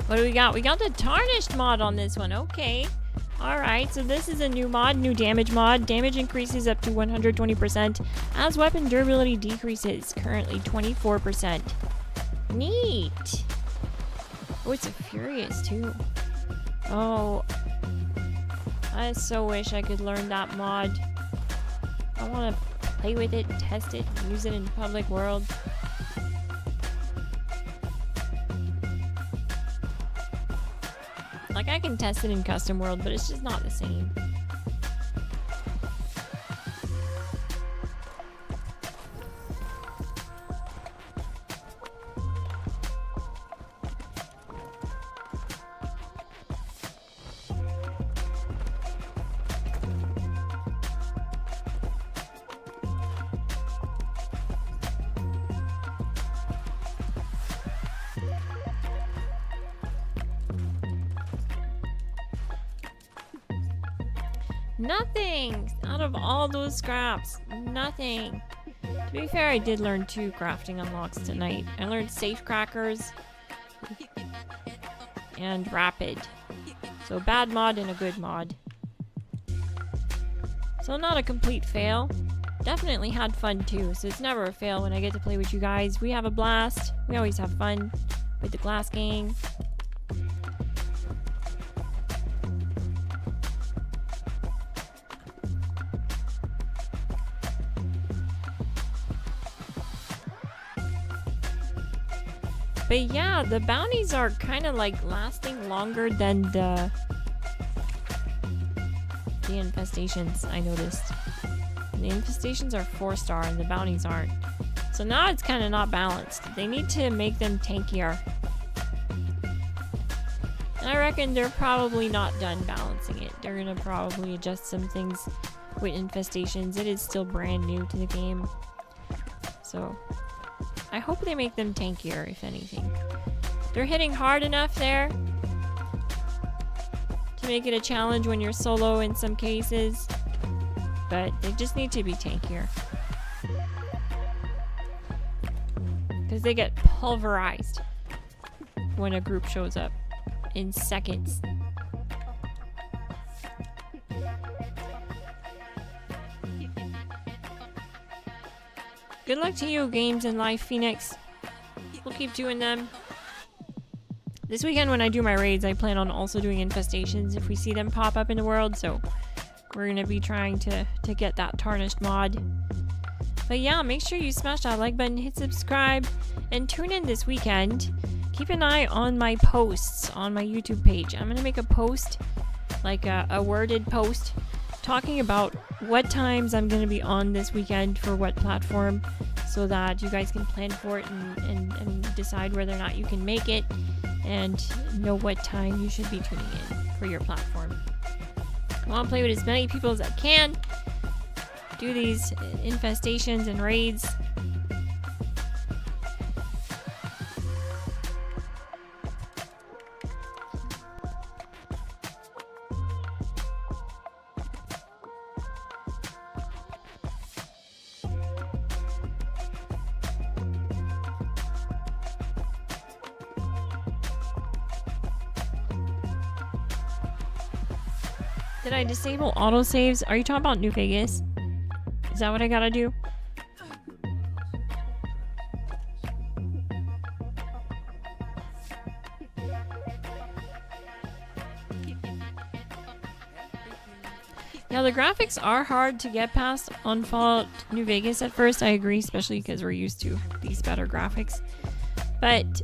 What do we got? We got the Tarnished mod on this one. Okay. Alright, so this is a new mod, new damage mod. Damage increases up to 120% as weapon durability decreases, currently 24%. Neat. Oh, it's a Furious too. Oh. I so wish I could learn that mod. I want to play with it, test it, use it in public world. Like, I can test it in custom world, but it's just not the same. Nothing! Out of all those scraps, nothing. To be fair, I did learn 2 crafting unlocks tonight. I learned safe crackers and rapid. So a bad mod and a good mod. So not a complete fail. Definitely had fun too, so it's never a fail when I get to play with you guys. We have a blast. We always have fun with the Glass Gang. But yeah, the bounties are kind of like lasting longer than the infestations, I noticed. The infestations are 4-star and the bounties aren't. So now it's kind of not balanced. They need to make them tankier. And I reckon they're probably not done balancing it. They're gonna probably adjust some things with infestations. It is still brand new to the game. So I hope they make them tankier, if anything. They're hitting hard enough there to make it a challenge when you're solo in some cases, but they just need to be tankier. because they get pulverized when a group shows up in seconds. Good luck to you, Games and Life Phoenix. We'll keep doing them. This weekend when I do my raids, I plan on also doing infestations if we see them pop up in the world, so we're going to be trying to get that tarnished mod. But yeah, make sure you smash that like button, hit subscribe, and tune in this weekend. Keep an eye on my posts on my YouTube page. I'm going to make a post, like a worded post, talking about what times I'm going to be on this weekend for what platform, so that you guys can plan for it and decide whether or not you can make it, and know what time you should be tuning in for your platform. I want to play with as many people as I can, do these infestations and raids. Did I disable autosaves? Are you talking about New Vegas? Is that what I gotta do? Now the graphics are hard to get past on Fallout New Vegas at first, I agree, especially because we're used to these better graphics. But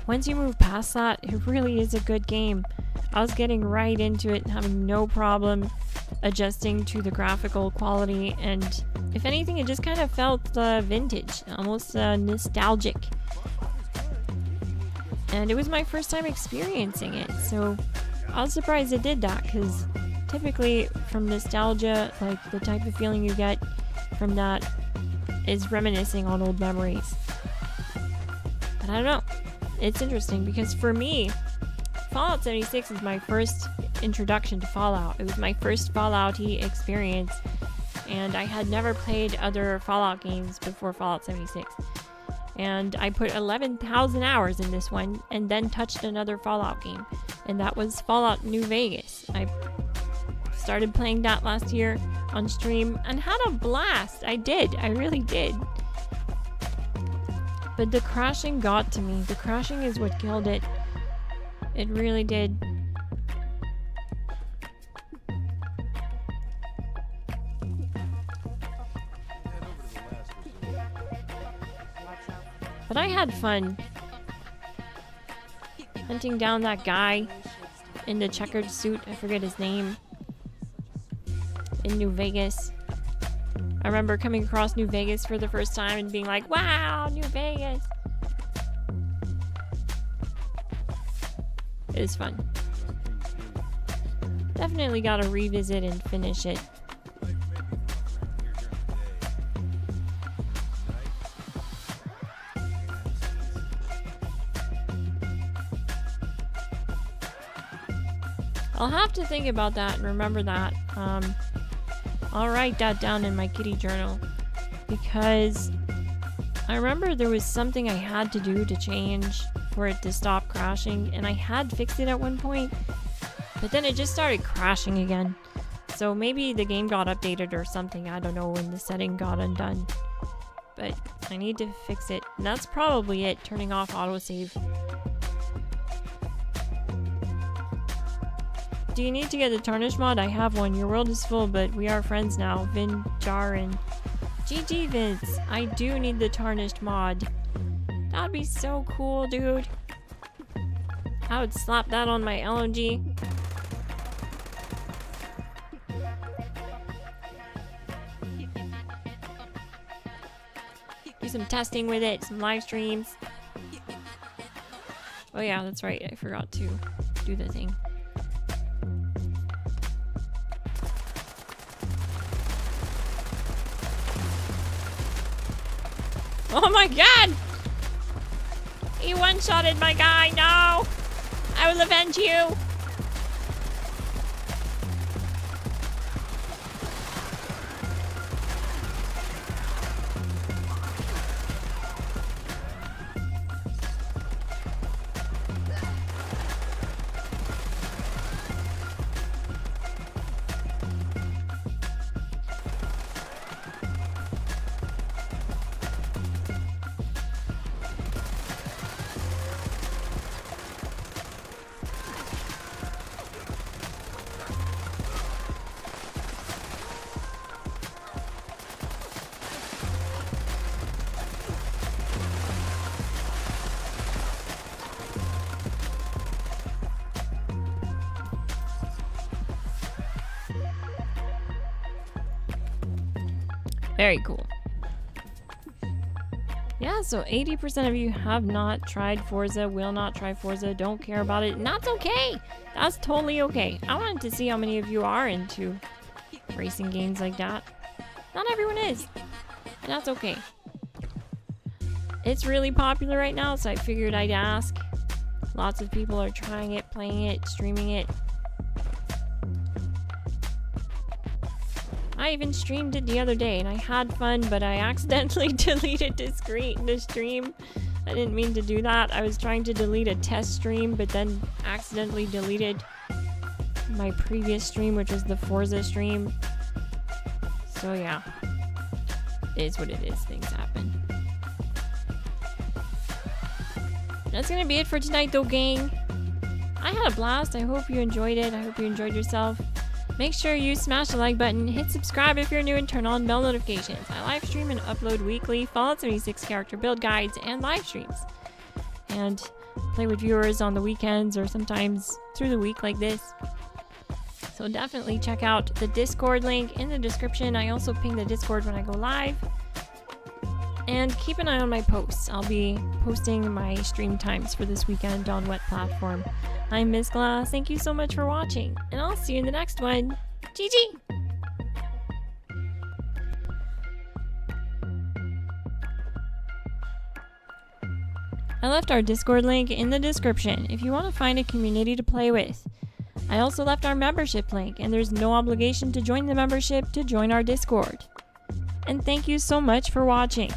once you move past that, it really is a good game. I was getting right into it and having no problem adjusting to the graphical quality, and if anything, it just kind of felt vintage, almost nostalgic. And it was my first time experiencing it, so I was surprised it did that, because typically from nostalgia, like the type of feeling you get from that is reminiscing on old memories. But I don't know, it's interesting because for me, Fallout 76 is my first introduction to Fallout. It was my first Fallout-y experience, and I had never played other Fallout games before Fallout 76. And I put 11,000 hours in this one, and then touched another Fallout game, and that was Fallout New Vegas. I started playing that last year on stream, and had a blast. I did. I really did. But the crashing got to me. The crashing is what killed it. It really did. But I had fun hunting down that guy in the checkered suit. I forget his name. In New Vegas. I remember coming across New Vegas for the first time and being like, wow, New Vegas. It was fun. Definitely gotta revisit and finish it. I'll have to think about that and remember that. I'll write that down in my kitty journal, because I remember there was something I had to do to change for it to stop crashing, and I had fixed it at one point, but then it just started crashing again. So maybe the game got updated or something, I don't know, when the setting got undone. But I need to fix it, and that's probably it, turning off autosave. Do you need to get the Tarnish mod? I have one. Your world is full, but we are friends now. Vin, Jarin. GG, Vince. I do need the Tarnished mod. That'd be so cool, dude. I would slap that on my LMG. Do some testing with it, some live streams. Oh yeah, that's right. I forgot to do the thing. Oh my god! He one-shotted my guy, no! I will avenge you! Very cool. Yeah, so 80% of you have not tried Forza, will not try Forza, don't care about it, and that's okay. That's totally okay. I wanted to see how many of you are into racing games like that. Not everyone is, and that's okay. It's really popular right now, so I figured I'd ask. Lots of people are trying it, playing it, streaming it. I even streamed it the other day, and I had fun, but I accidentally deleted the stream. I didn't mean to do that. I was trying to delete a test stream, but then accidentally deleted my previous stream, which was the Forza stream. So yeah, it is what it is. Things happen. That's gonna be it for tonight, though, gang. I had a blast. I hope you enjoyed it. I hope you enjoyed yourself. Make sure you smash the like button, hit subscribe if you're new, and turn on bell notifications. I live stream and upload weekly Fallout 76 character build guides and live streams. And play with viewers on the weekends or sometimes through the week like this. So definitely check out the Discord link in the description. I also ping the Discord when I go live. And keep an eye on my posts. I'll be posting my stream times for this weekend on what platform. I'm Miss Glass. Thank you so much for watching, and I'll see you in the next one. GG! I left our Discord link in the description if you want to find a community to play with. I also left our membership link, and there's no obligation to join the membership to join our Discord. And thank you so much for watching.